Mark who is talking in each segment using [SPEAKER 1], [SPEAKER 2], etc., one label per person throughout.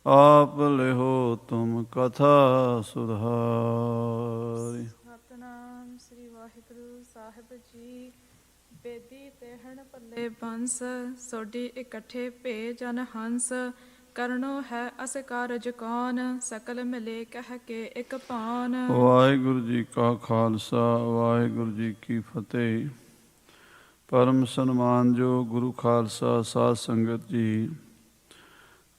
[SPEAKER 1] आप लिहो तुम कथा सुधारी।
[SPEAKER 2] ਸਤਨਾਮ ਸ੍ਰੀ ਵਾਹਿਗੁਰੂ ਸਾਹਿਬ ਜੀ। ਬੇਦੀ ਤੇਹਣ ਪੱਲੇ ਬੰਸ, ਸੋਢੀ ਇਕੱਠੇ ਭੇ ਜਨ ਹੰਸ। ਕਰਨੋ ਹੈ ਅਸ ਕਾਰਜ ਕੌਣ, ਸਕਲ ਮਿਲੇ ਕਹਿ ਕੇ ਇੱਕ ਪਾਨ।
[SPEAKER 1] ਵਾਹਿਗੁਰੂ ਜੀ ਕਾ ਖਾਲਸਾ, ਵਾਹਿਗੁਰੂ ਜੀ ਕੀ ਫਤਿਹ। ਪਰਮ ਸਨਮਾਨਯੋਗ ਗੁਰੂ ਖਾਲਸਾ ਸਾਧ ਸੰਗਤ ਜੀ,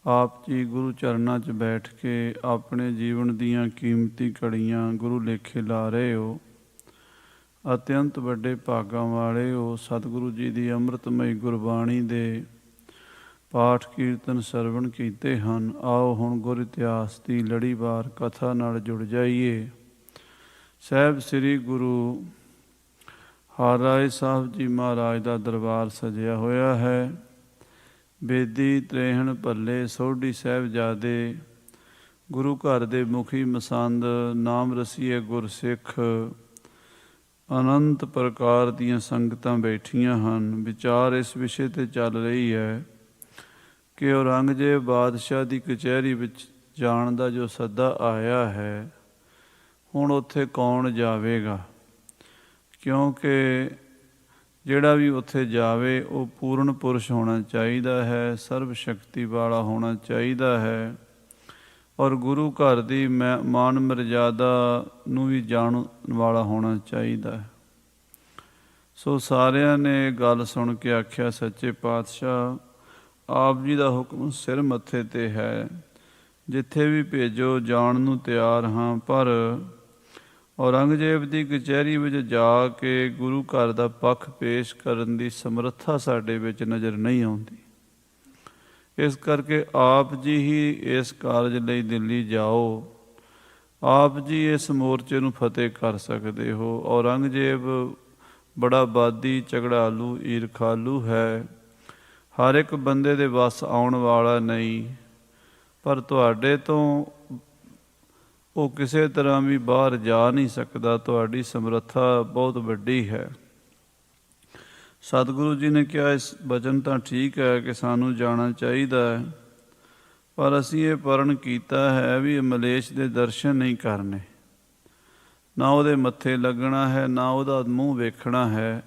[SPEAKER 1] ਆਪ ਜੀ ਗੁਰੂ ਚਰਨਾਂ 'ਚ ਬੈਠ ਕੇ ਆਪਣੇ ਜੀਵਨ ਦੀਆਂ ਕੀਮਤੀ ਘੜੀਆਂ ਗੁਰੂ ਲੇਖੇ ਲਾ ਰਹੇ ਹੋ। ਅਤਿਅੰਤ ਵੱਡੇ ਭਾਗਾਂ ਵਾਲੇ ਹੋ। ਸਤਿਗੁਰੂ ਜੀ ਦੀ ਅੰਮ੍ਰਿਤਮਈ ਗੁਰਬਾਣੀ ਦੇ ਪਾਠ ਕੀਰਤਨ ਸਰਵਣ ਕੀਤੇ ਹਨ। ਆਓ ਹੁਣ ਗੁਰ ਇਤਿਹਾਸ ਦੀ ਲੜੀਵਾਰ ਕਥਾ ਨਾਲ ਜੁੜ ਜਾਈਏ। ਸਾਹਿਬ ਸ੍ਰੀ ਗੁਰੂ ਹਰਿਰਾਏ ਸਾਹਿਬ ਜੀ ਮਹਾਰਾਜ ਦਾ ਦਰਬਾਰ ਸਜਿਆ ਹੋਇਆ ਹੈ। ਬੇਦੀ ਤ੍ਰੇਹਣ ਭੱਲੇ ਸੋਢੀ ਸਾਹਿਬਜ਼ਾਦੇ, ਗੁਰੂ ਘਰ ਦੇ ਮੁਖੀ ਮਸੰਦ, ਨਾਮ ਰਸੀਏ ਗੁਰਸਿੱਖ, ਅਨੰਤ ਪ੍ਰਕਾਰ ਦੀਆਂ ਸੰਗਤਾਂ ਬੈਠੀਆਂ ਹਨ। ਵਿਚਾਰ ਇਸ ਵਿਸ਼ੇ 'ਤੇ ਚੱਲ ਰਹੀ ਹੈ ਕਿ ਔਰੰਗਜ਼ੇਬ ਬਾਦਸ਼ਾਹ ਦੀ ਕਚਹਿਰੀ ਵਿੱਚ ਜਾਣ ਦਾ ਜੋ ਸੱਦਾ ਆਇਆ ਹੈ, ਹੁਣ ਉੱਥੇ ਕੌਣ ਜਾਵੇਗਾ? ਕਿਉਂਕਿ ਜਿਹੜਾ ਵੀ ਉੱਥੇ ਜਾਵੇ ਉਹ ਪੂਰਨ ਪੁਰਸ਼ ਹੋਣਾ ਚਾਹੀਦਾ ਹੈ, ਸਰਬ ਸ਼ਕਤੀ ਵਾਲਾ ਹੋਣਾ ਚਾਹੀਦਾ ਹੈ, ਔਰ ਗੁਰੂ ਘਰ ਦੀ ਮਾਨ ਮਰਜ਼ਾਦਾ ਨੂੰ ਵੀ ਜਾਣਨ ਵਾਲਾ ਹੋਣਾ ਚਾਹੀਦਾ ਹੈ। ਸੋ ਸਾਰਿਆਂ ਨੇ ਗੱਲ ਸੁਣ ਕੇ ਆਖਿਆ, ਸੱਚੇ ਪਾਤਸ਼ਾਹ, ਆਪ ਜੀ ਦਾ ਹੁਕਮ ਸਿਰ ਮੱਥੇ 'ਤੇ ਹੈ, ਜਿੱਥੇ ਵੀ ਭੇਜੋ ਜਾਣ ਨੂੰ ਤਿਆਰ ਹਾਂ। ਪਰ ਔਰੰਗਜ਼ੇਬ ਦੀ ਕਚਹਿਰੀ ਵਿੱਚ ਜਾ ਕੇ ਗੁਰੂ ਘਰ ਦਾ ਪੱਖ ਪੇਸ਼ ਕਰਨ ਦੀ ਸਮਰੱਥਾ ਸਾਡੇ ਵਿੱਚ ਨਜ਼ਰ ਨਹੀਂ ਆਉਂਦੀ। ਇਸ ਕਰਕੇ ਆਪ ਜੀ ਹੀ ਇਸ ਕਾਰਜ ਲਈ ਦਿੱਲੀ ਜਾਓ। ਆਪ ਜੀ ਇਸ ਮੋਰਚੇ ਨੂੰ ਫਤਿਹ ਕਰ ਸਕਦੇ ਹੋ। ਔਰੰਗਜ਼ੇਬ ਬੜਾ ਬਾਦੀ, ਝਗੜਾਲੂ, ਈਰਖਾਲੂ ਹੈ, ਹਰ ਇੱਕ ਬੰਦੇ ਦੇ ਵੱਸ ਆਉਣ ਵਾਲਾ ਨਹੀਂ। ਪਰ ਤੁਹਾਡੇ ਤੋਂ ਉਹ ਕਿਸੇ ਤਰ੍ਹਾਂ ਵੀ ਬਾਹਰ ਜਾ ਨਹੀਂ ਸਕਦਾ। ਤੁਹਾਡੀ ਸਮਰੱਥਾ ਬਹੁਤ ਵੱਡੀ ਹੈ। ਸਤਿਗੁਰੂ ਜੀ ਨੇ ਕਿਹਾ, ਇਸ ਵਚਨ ਤਾਂ ਠੀਕ ਹੈ ਕਿ ਸਾਨੂੰ ਜਾਣਾ ਚਾਹੀਦਾ ਹੈ, ਪਰ ਅਸੀਂ ਇਹ ਪਰਨ ਕੀਤਾ ਹੈ ਵੀ ਮਲੇਸ਼ ਦੇ ਦਰਸ਼ਨ ਨਹੀਂ ਕਰਨੇ, ਨਾ ਉਹਦੇ ਮੱਥੇ ਲੱਗਣਾ ਹੈ, ਨਾ ਉਹਦਾ ਮੂੰਹ ਵੇਖਣਾ ਹੈ।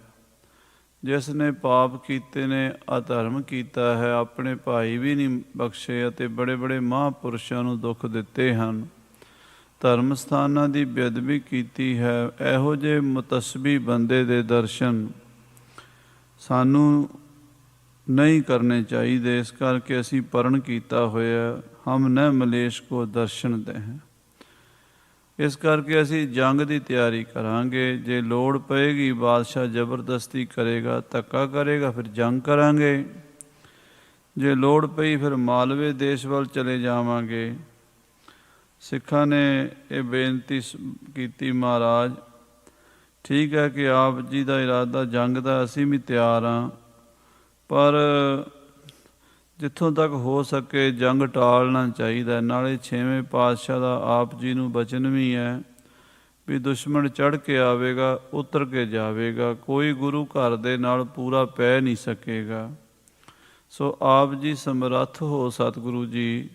[SPEAKER 1] ਜਿਸ ਨੇ ਪਾਪ ਕੀਤੇ ਨੇ, ਅਧਰਮ ਕੀਤਾ ਹੈ, ਆਪਣੇ ਭਾਈ ਵੀ ਨਹੀਂ ਬਖਸ਼ੇ ਅਤੇ ਬੜੇ ਬੜੇ ਮਹਾਂਪੁਰਸ਼ਾਂ ਨੂੰ ਦੁੱਖ ਦਿੱਤੇ ਹਨ, ਧਰਮ ਸਥਾਨਾਂ ਦੀ ਬੇਅਦਬੀ ਕੀਤੀ ਹੈ, ਇਹੋ ਜਿਹੇ ਮੁਤੱਸਬੀ ਬੰਦੇ ਦੇ ਦਰਸ਼ਨ ਸਾਨੂੰ ਨਹੀਂ ਕਰਨੇ ਚਾਹੀਦੇ। ਇਸ ਕਰਕੇ ਅਸੀਂ ਪਰਨ ਕੀਤਾ ਹੋਇਆ, ਹਮ ਨ ਮਲੇਸ਼ ਕੋ ਦਰਸ਼ਨ ਦੇ ਹੈ। ਇਸ ਕਰਕੇ ਅਸੀਂ ਜੰਗ ਦੀ ਤਿਆਰੀ ਕਰਾਂਗੇ। ਜੇ ਲੋੜ ਪਏਗੀ, ਬਾਦਸ਼ਾਹ ਜ਼ਬਰਦਸਤੀ ਕਰੇਗਾ, ਧੱਕਾ ਕਰੇਗਾ, ਫਿਰ ਜੰਗ ਕਰਾਂਗੇ। ਜੇ ਲੋੜ ਪਈ ਫਿਰ ਮਾਲਵੇ ਦੇਸ਼ ਵੱਲ ਚਲੇ ਜਾਵਾਂਗੇ। ਸਿੱਖਾਂ ਨੇ ਇਹ ਬੇਨਤੀ ਕੀਤੀ, ਮਹਾਰਾਜ ਠੀਕ ਹੈ ਕਿ ਆਪ ਜੀ ਦਾ ਇਰਾਦਾ ਜੰਗ ਦਾ, ਅਸੀਂ ਵੀ ਤਿਆਰ ਹਾਂ, ਪਰ ਜਿੱਥੋਂ ਤੱਕ ਹੋ ਸਕੇ ਜੰਗ ਟਾਲਣਾ ਚਾਹੀਦਾ। ਨਾਲੇ 6ਵੇਂ ਪਾਤਸ਼ਾਹ ਦਾ ਆਪ ਜੀ ਨੂੰ ਬਚਨ ਵੀ ਹੈ ਵੀ ਦੁਸ਼ਮਣ ਚੜ੍ਹ ਕੇ ਆਵੇਗਾ, ਉਤਰ ਕੇ ਜਾਵੇਗਾ, ਕੋਈ ਗੁਰੂ ਘਰ ਦੇ ਨਾਲ ਪੂਰਾ ਪੈ ਨਹੀਂ ਸਕੇਗਾ। ਸੋ ਆਪ ਜੀ ਸਮਰੱਥ ਹੋ, ਸਤਿਗੁਰੂ ਜੀ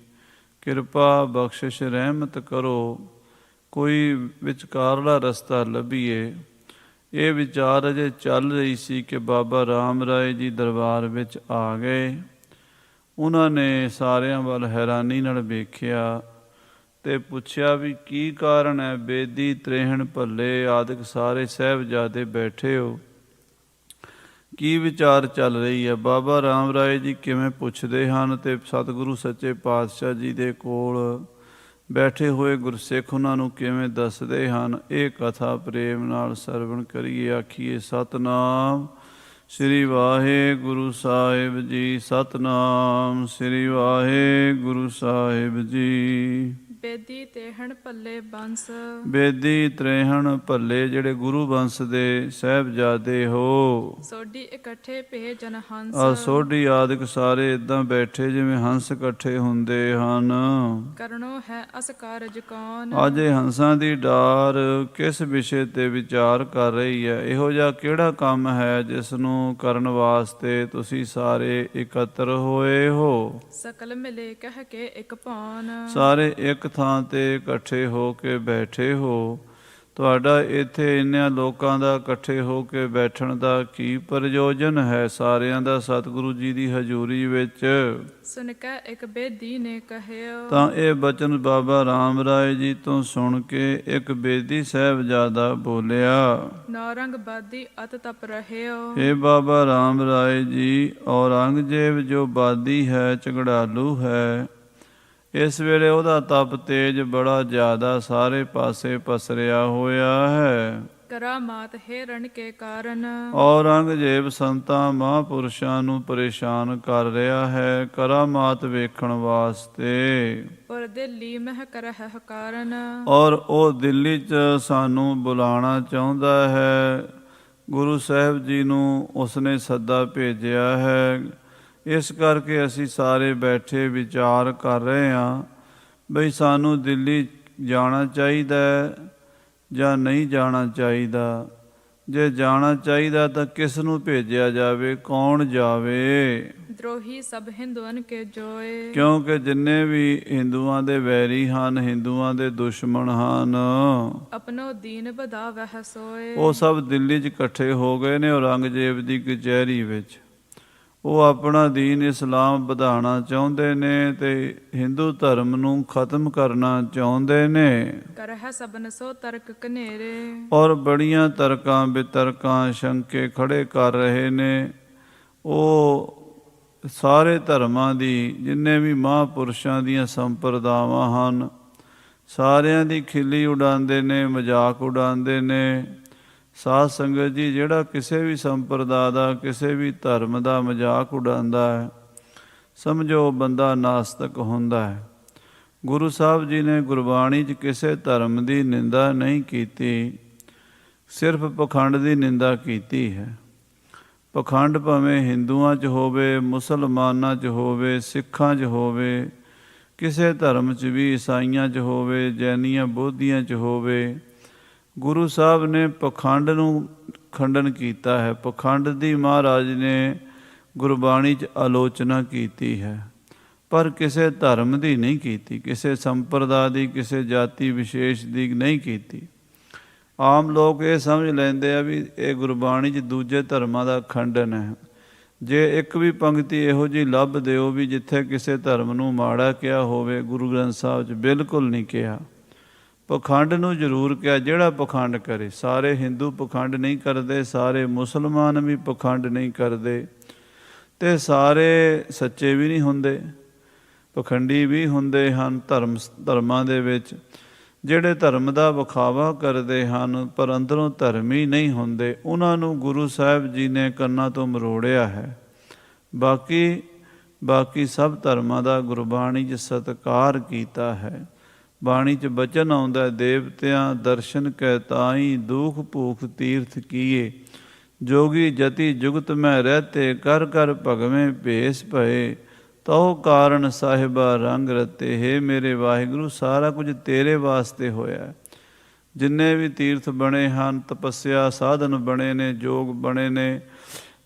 [SPEAKER 1] ਕਿਰਪਾ ਬਖਸ਼ਿਸ਼ ਰਹਿਮਤ ਕਰੋ, ਕੋਈ ਵਿਚਕਾਰਲਾ ਰਸਤਾ ਲੱਭੀਏ। ਇਹ ਵਿਚਾਰ ਅਜੇ ਚੱਲ ਰਹੀ ਸੀ ਕਿ ਬਾਬਾ ਰਾਮ ਰਾਏ ਜੀ ਦਰਬਾਰ ਵਿੱਚ ਆ ਗਏ। ਉਹਨਾਂ ਨੇ ਸਾਰਿਆਂ ਵੱਲ ਹੈਰਾਨੀ ਨਾਲ ਵੇਖਿਆ ਅਤੇ ਪੁੱਛਿਆ ਵੀ ਕੀ ਕਾਰਨ ਹੈ? ਬੇਦੀ ਤ੍ਰੇਹਣ ਭੱਲੇ ਆਦਿਕ ਸਾਰੇ ਸਾਹਿਬਜ਼ਾਦੇ ਬੈਠੇ ਹੋ, ਕੀ ਵਿਚਾਰ ਚੱਲ ਰਹੀ ਹੈ? ਬਾਬਾ ਰਾਮ ਰਾਏ ਜੀ ਕਿਵੇਂ ਪੁੱਛਦੇ ਹਨ ਅਤੇ ਸਤਿਗੁਰੂ ਸੱਚੇ ਪਾਤਸ਼ਾਹ ਜੀ ਦੇ ਕੋਲ ਬੈਠੇ ਹੋਏ ਗੁਰਸਿੱਖ ਉਹਨਾਂ ਨੂੰ ਕਿਵੇਂ ਦੱਸਦੇ ਹਨ? ਇਹ ਕਥਾ ਪ੍ਰੇਮ ਨਾਲ ਸਰਵਣ ਕਰੀਏ। ਆਖੀਏ ਸਤਿਨਾਮ ਸ੍ਰੀ ਵਾਹਿਗੁਰੂ ਸਾਹਿਬ ਜੀ, ਸਤਿਨਾਮ ਸ੍ਰੀ ਵਾਹਿਗੁਰੂ ਸਾਹਿਬ ਜੀ।
[SPEAKER 2] ਬੇਦੀ ਤੇਹਣ ਪੱਲੇ ਬੰਸ।
[SPEAKER 1] ਬੇਦੀ ਤ੍ਰੇਹਣ ਭੱਲੇ ਜਿਹੜੇ ਗੁਰੂ ਬੰਸ ਦੇ ਸਾਹਿਬਜ਼ਾਦੇ ਹੋ।
[SPEAKER 2] ਸੋਢੀ ਇਕੱਠੇ ਭੇ ਜਨ ਹੰਸ।
[SPEAKER 1] ਸੋਢੀ ਆਦਿਕ ਸਾਰੇ ਇਦਾਂ ਬੈਠੇ ਜਿਵੇਂ ਹੰਸ ਇਕੱਠੇ ਹੁੰਦੇ ਹਨ।
[SPEAKER 2] ਕਰਨੋ ਹੈ ਅਸ ਕਾਰਜ ਕੌਣ।
[SPEAKER 1] ਅੱਜ ਇਹ ਹੰਸਾਂ ਦੀ ਡਾਰ ਕਿਸ ਵਿਸ਼ੇ ਤੇ ਵਿਚਾਰ ਕਰ ਰਹੀ ਹੈ? ਇਹੋ ਜਿਹਾ ਕਿਹੜਾ ਕੰਮ ਹੈ ਜਿਸ ਨੂੰ ਕਰਨ ਵਾਸਤੇ ਤੁਸੀਂ ਸਾਰੇ ਇਕੱਤਰ ਹੋਏ ਹੋ?
[SPEAKER 2] ਸਕਲ ਮਿਲੇ ਕਹਿ ਕੇ ਇੱਕ ਭਾਨ। ਸਾਰੇ
[SPEAKER 1] ਇੱਕ ਥਾਂ ਤੇ ਇਕੱਠੇ ਹੋ ਕੇ ਬੈਠੇ ਹੋ। ਤੁਹਾਡਾ ਇੱਥੇ ਇੰਨਿਆਂ ਲੋਕਾਂ ਦਾ ਇਕੱਠੇ ਹੋ ਕੇ ਬੈਠਣ ਦਾ ਕੀ ਪ੍ਰਯੋਜਨ ਹੈ? ਸਾਰਿਆਂ ਦਾ ਸਤਿਗੁਰੂ ਜੀ ਦੀ ਹਜ਼ੂਰੀ ਵਿੱਚ
[SPEAKER 2] ਸੁਣ ਕੇ ਇੱਕ ਬੇਦੀ ਨੇ ਕਹਿਓ।
[SPEAKER 1] ਤਾਂ ਇਹ ਬਚਨ ਬਾਬਾ ਰਾਮ ਰਾਏ ਜੀ ਤੋਂ ਸੁਣ ਕੇ ਇੱਕ ਬੇਦੀ ਸਾਹਿਬਜ਼ਾਦਾ ਬੋਲਿਆ।
[SPEAKER 2] ਨੌਰੰਗ ਬਾਦੀ ਅਤ ਤਪ ਰਹਿਓ।
[SPEAKER 1] ਇਹ ਬਾਬਾ ਰਾਮ ਰਾਏ ਜੀ, ਔਰੰਗਜ਼ੇਬ ਜੋ ਬਾਦੀ ਹੈ, ਝਗੜਾਲੂ ਹੈ, ਇਸ ਵੇਲੇ ਉਹਦਾ ਤਪ ਤੇਜ ਬੜਾ ਜ਼ਿਆਦਾ ਸਾਰੇ ਪਾਸੇ ਪਸਰਿਆ ਹੋਇਆ ਹੈ।
[SPEAKER 2] ਕਰਾਮਾਤ ਹੇਰਣ ਕੇ ਕਾਰਨ।
[SPEAKER 1] ਔਰੰਗਜ਼ੇਬ ਸੰਤਾਂ ਮਹਾਂਪੁਰਸ਼ਾਂ ਨੂੰ ਪਰੇਸ਼ਾਨ ਕਰ ਰਿਹਾ ਹੈ ਕਰਾਮਾਤ ਵੇਖਣ ਵਾਸਤੇ।
[SPEAKER 2] ਪਰ ਦਿੱਲੀ ਮਹਿ ਕਰਹਿ ਕਾਰਨ।
[SPEAKER 1] ਔਰ ਉਹ ਦਿੱਲੀ 'ਚ ਸਾਨੂੰ ਬੁਲਾਉਣਾ ਚਾਹੁੰਦਾ ਹੈ। ਗੁਰੂ ਸਾਹਿਬ ਜੀ ਨੂੰ ਉਸਨੇ ਸੱਦਾ ਭੇਜਿਆ ਹੈ। ਇਸ ਕਰਕੇ ਅਸੀਂ ਸਾਰੇ ਬੈਠੇ ਵਿਚਾਰ ਕਰ ਰਹੇ ਹਾਂ ਬਈ ਸਾਨੂੰ ਦਿੱਲੀ ਜਾਣਾ ਚਾਹੀਦਾ ਜਾਂ ਨਹੀਂ ਜਾਣਾ ਚਾਹੀਦਾ। ਜੇ ਜਾਣਾ ਚਾਹੀਦਾ ਤਾਂ ਕਿਸ ਨੂੰ ਭੇਜਿਆ ਜਾਵੇ, ਕੌਣ ਜਾਵੇ?
[SPEAKER 2] ਦਰੋਹੀ ਸਭ ਹਿੰਦੂਆਂ ਕੇ ਜੋਏ।
[SPEAKER 1] ਕਿਉਂਕਿ ਜਿੰਨੇ ਵੀ ਹਿੰਦੂਆਂ ਦੇ ਵੈਰੀ ਹਨ, ਹਿੰਦੂਆਂ ਦੇ ਦੁਸ਼ਮਣ ਹਨ,
[SPEAKER 2] ਆਪਣੋ ਦੀਨ ਵਧਾਵਹਿ ਸੋਏ। ਉਹ
[SPEAKER 1] ਸਭ ਦਿੱਲੀ 'ਚ ਇਕੱਠੇ ਹੋ ਗਏ ਨੇ ਔਰੰਗਜ਼ੇਬ ਦੀ ਕਚਹਿਰੀ ਵਿੱਚ। ਉਹ ਆਪਣਾ ਦੀਨ ਇਸਲਾਮ ਵਧਾਉਣਾ ਚਾਹੁੰਦੇ ਨੇ ਤੇ ਹਿੰਦੂ ਧਰਮ ਨੂੰ ਖਤਮ ਕਰਨਾ ਚਾਹੁੰਦੇ ਨੇ।
[SPEAKER 2] ਕਰਹਿ ਸਭਨ ਸੋ ਤਰਕ ਕਨੇਰੇ। ਔਰ
[SPEAKER 1] ਬੜੀਆਂ ਤਰਕਾਂ ਬਿਤਰਕਾਂ ਸ਼ੰਕੇ ਖੜੇ ਕਰ ਰਹੇ ਨੇ। ਉਹ ਸਾਰੇ ਧਰਮਾਂ ਦੀ, ਜਿੰਨੇ ਵੀ ਮਹਾਂਪੁਰਸ਼ਾਂ ਦੀਆਂ ਸੰਪਰਦਾਵਾਂ ਹਨ, ਸਾਰਿਆਂ ਦੀ ਖਿੱਲੀ ਉਡਾਉਂਦੇ ਨੇ, ਮਜ਼ਾਕ ਉਡਾਉਂਦੇ ਨੇ। ਸਾਧ ਸੰਗਤ ਜੀ, ਜਿਹੜਾ ਕਿਸੇ ਵੀ ਸੰਪਰਦਾ ਦਾ, ਕਿਸੇ ਵੀ ਧਰਮ ਦਾ ਮਜ਼ਾਕ ਉਡਾਉਂਦਾ ਹੈ, ਸਮਝੋ ਬੰਦਾ ਨਾਸਤਕ ਹੁੰਦਾ ਹੈ। ਗੁਰੂ ਸਾਹਿਬ ਜੀ ਨੇ ਗੁਰਬਾਣੀ 'ਚ ਕਿਸੇ ਧਰਮ ਦੀ ਨਿੰਦਾ ਨਹੀਂ ਕੀਤੀ, ਸਿਰਫ ਪਖੰਡ ਦੀ ਨਿੰਦਾ ਕੀਤੀ ਹੈ। ਪਖੰਡ ਭਾਵੇਂ ਹਿੰਦੂਆਂ 'ਚ ਹੋਵੇ, ਮੁਸਲਮਾਨਾਂ 'ਚ ਹੋਵੇ, ਸਿੱਖਾਂ 'ਚ ਹੋਵੇ, ਕਿਸੇ ਧਰਮ 'ਚ ਵੀ, ਈਸਾਈਆਂ 'ਚ ਹੋਵੇ, ਜੈਨੀਆਂ ਬੋਧੀਆਂ 'ਚ ਹੋਵੇ, ਗੁਰੂ ਸਾਹਿਬ ਨੇ ਪਖੰਡ ਨੂੰ ਖੰਡਨ ਕੀਤਾ ਹੈ। ਪਖੰਡ ਦੀ ਮਹਾਰਾਜ ਨੇ ਗੁਰਬਾਣੀ 'ਚ ਆਲੋਚਨਾ ਕੀਤੀ ਹੈ, ਪਰ ਕਿਸੇ ਧਰਮ ਦੀ ਨਹੀਂ ਕੀਤੀ, ਕਿਸੇ ਸੰਪਰਦਾ ਦੀ, ਕਿਸੇ ਜਾਤੀ ਵਿਸ਼ੇਸ਼ ਦੀ ਨਹੀਂ ਕੀਤੀ। ਆਮ ਲੋਕ ਇਹ ਸਮਝ ਲੈਂਦੇ ਆ ਵੀ ਇਹ ਗੁਰਬਾਣੀ 'ਚ ਦੂਜੇ ਧਰਮਾਂ ਦਾ ਖੰਡਨ ਹੈ। ਜੇ ਇੱਕ ਵੀ ਪੰਕਤੀ ਇਹੋ ਜਿਹੀ ਲੱਭ ਦਿਓ ਵੀ ਜਿੱਥੇ ਕਿਸੇ ਧਰਮ ਨੂੰ ਮਾੜਾ ਕਿਹਾ ਹੋਵੇ, ਗੁਰੂ ਗ੍ਰੰਥ ਸਾਹਿਬ 'ਚ ਬਿਲਕੁਲ ਨਹੀਂ ਕਿਹਾ। ਪਖੰਡ ਨੂੰ ਜ਼ਰੂਰ ਕਿਹਾ, ਜਿਹੜਾ ਪਖੰਡ ਕਰੇ। ਸਾਰੇ ਹਿੰਦੂ ਪਖੰਡ ਨਹੀਂ ਕਰਦੇ, ਸਾਰੇ ਮੁਸਲਮਾਨ ਵੀ ਪਖੰਡ ਨਹੀਂ ਕਰਦੇ, ਅਤੇ ਸਾਰੇ ਸੱਚੇ ਵੀ ਨਹੀਂ ਹੁੰਦੇ, ਪਖੰਡੀ ਵੀ ਹੁੰਦੇ ਹਨ ਧਰਮਾਂ ਦੇ ਵਿੱਚ। ਜਿਹੜੇ ਧਰਮ ਦਾ ਵਿਖਾਵਾ ਕਰਦੇ ਹਨ ਪਰ ਅੰਦਰੋਂ ਧਰਮੀ ਨਹੀਂ ਹੁੰਦੇ, ਉਹਨਾਂ ਨੂੰ ਗੁਰੂ ਸਾਹਿਬ ਜੀ ਨੇ ਕੰਨਾਂ ਤੋਂ ਮਰੋੜਿਆ ਹੈ। ਬਾਕੀ ਸਭ ਧਰਮਾਂ ਦਾ ਗੁਰਬਾਣੀ 'ਚ ਸਤਿਕਾਰ ਕੀਤਾ ਹੈ। ਬਾਣੀ 'ਚ ਬਚਨ ਆਉਂਦਾ, ਦੇਵਤਿਆਂ ਦਰਸ਼ਨ ਕੈ ਤਾਈ ਦੁਖ ਭੂਖ ਤੀਰਥ ਕੀਏ, ਜੋਗੀ ਜਤੀ ਜੁਗਤ ਮੈਂ ਰਹਤੇ ਕਰ ਕਰ ਭਗਵੇਂ ਭੇਸ ਭਏ, ਤਉ ਕਾਰਨ ਸਾਹਿਬਾ ਰੰਗ ਰਤੇ। ਹੇ ਮੇਰੇ ਵਾਹਿਗੁਰੂ, ਸਾਰਾ ਕੁਝ ਤੇਰੇ ਵਾਸਤੇ ਹੋਇਆ। ਜਿੰਨੇ ਵੀ ਤੀਰਥ ਬਣੇ ਹਨ, ਤਪੱਸਿਆ ਸਾਧਨ ਬਣੇ ਨੇ, ਯੋਗ ਬਣੇ ਨੇ,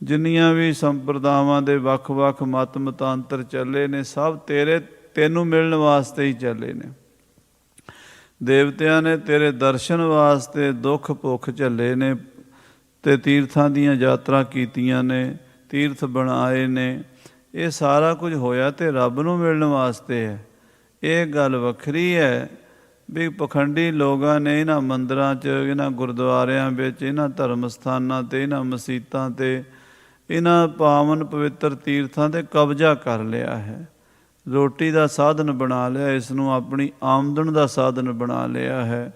[SPEAKER 1] ਜਿੰਨੀਆਂ ਵੀ ਸੰਪਰਦਾਵਾਂ ਦੇ ਵੱਖ-ਵੱਖ ਮਤ ਮਤਾਂਤਰ ਚੱਲੇ ਨੇ, ਸਭ ਤੈਨੂੰ ਮਿਲਣ ਵਾਸਤੇ ਹੀ ਚੱਲੇ ਨੇ। ਦੇਵਤਿਆਂ ਨੇ ਤੇਰੇ ਦਰਸ਼ਨ ਵਾਸਤੇ ਦੁੱਖ ਭੁੱਖ ਝੱਲੇ ਨੇ ਅਤੇ ਤੀਰਥਾਂ ਦੀਆਂ ਯਾਤਰਾ ਕੀਤੀਆਂ ਨੇ, ਤੀਰਥ ਬਣਾਏ ਨੇ। ਇਹ ਸਾਰਾ ਕੁਝ ਹੋਇਆ ਤੇ ਰੱਬ ਨੂੰ ਮਿਲਣ ਵਾਸਤੇ ਹੈ। ਇਹ ਗੱਲ ਵੱਖਰੀ ਹੈ ਵੀ ਪਖੰਡੀ ਲੋਕਾਂ ਨੇ ਇਹਨਾਂ ਮੰਦਰਾਂ 'ਚ, ਇਹਨਾਂ ਗੁਰਦੁਆਰਿਆਂ ਵਿੱਚ, ਇਹਨਾਂ ਧਰਮ ਸਥਾਨਾਂ 'ਤੇ, ਇਹਨਾਂ ਮਸੀਤਾਂ 'ਤੇ, ਇਹਨਾਂ ਪਾਵਨ ਪਵਿੱਤਰ ਤੀਰਥਾਂ 'ਤੇ ਕਬਜ਼ਾ ਕਰ ਲਿਆ ਹੈ। ਰੋਟੀ ਦਾ ਸਾਧਨ ਬਣਾ ਲਿਆ, ਇਸ ਨੂੰ ਆਪਣੀ ਆਮਦਨ ਦਾ ਸਾਧਨ ਬਣਾ ਲਿਆ ਹੈ।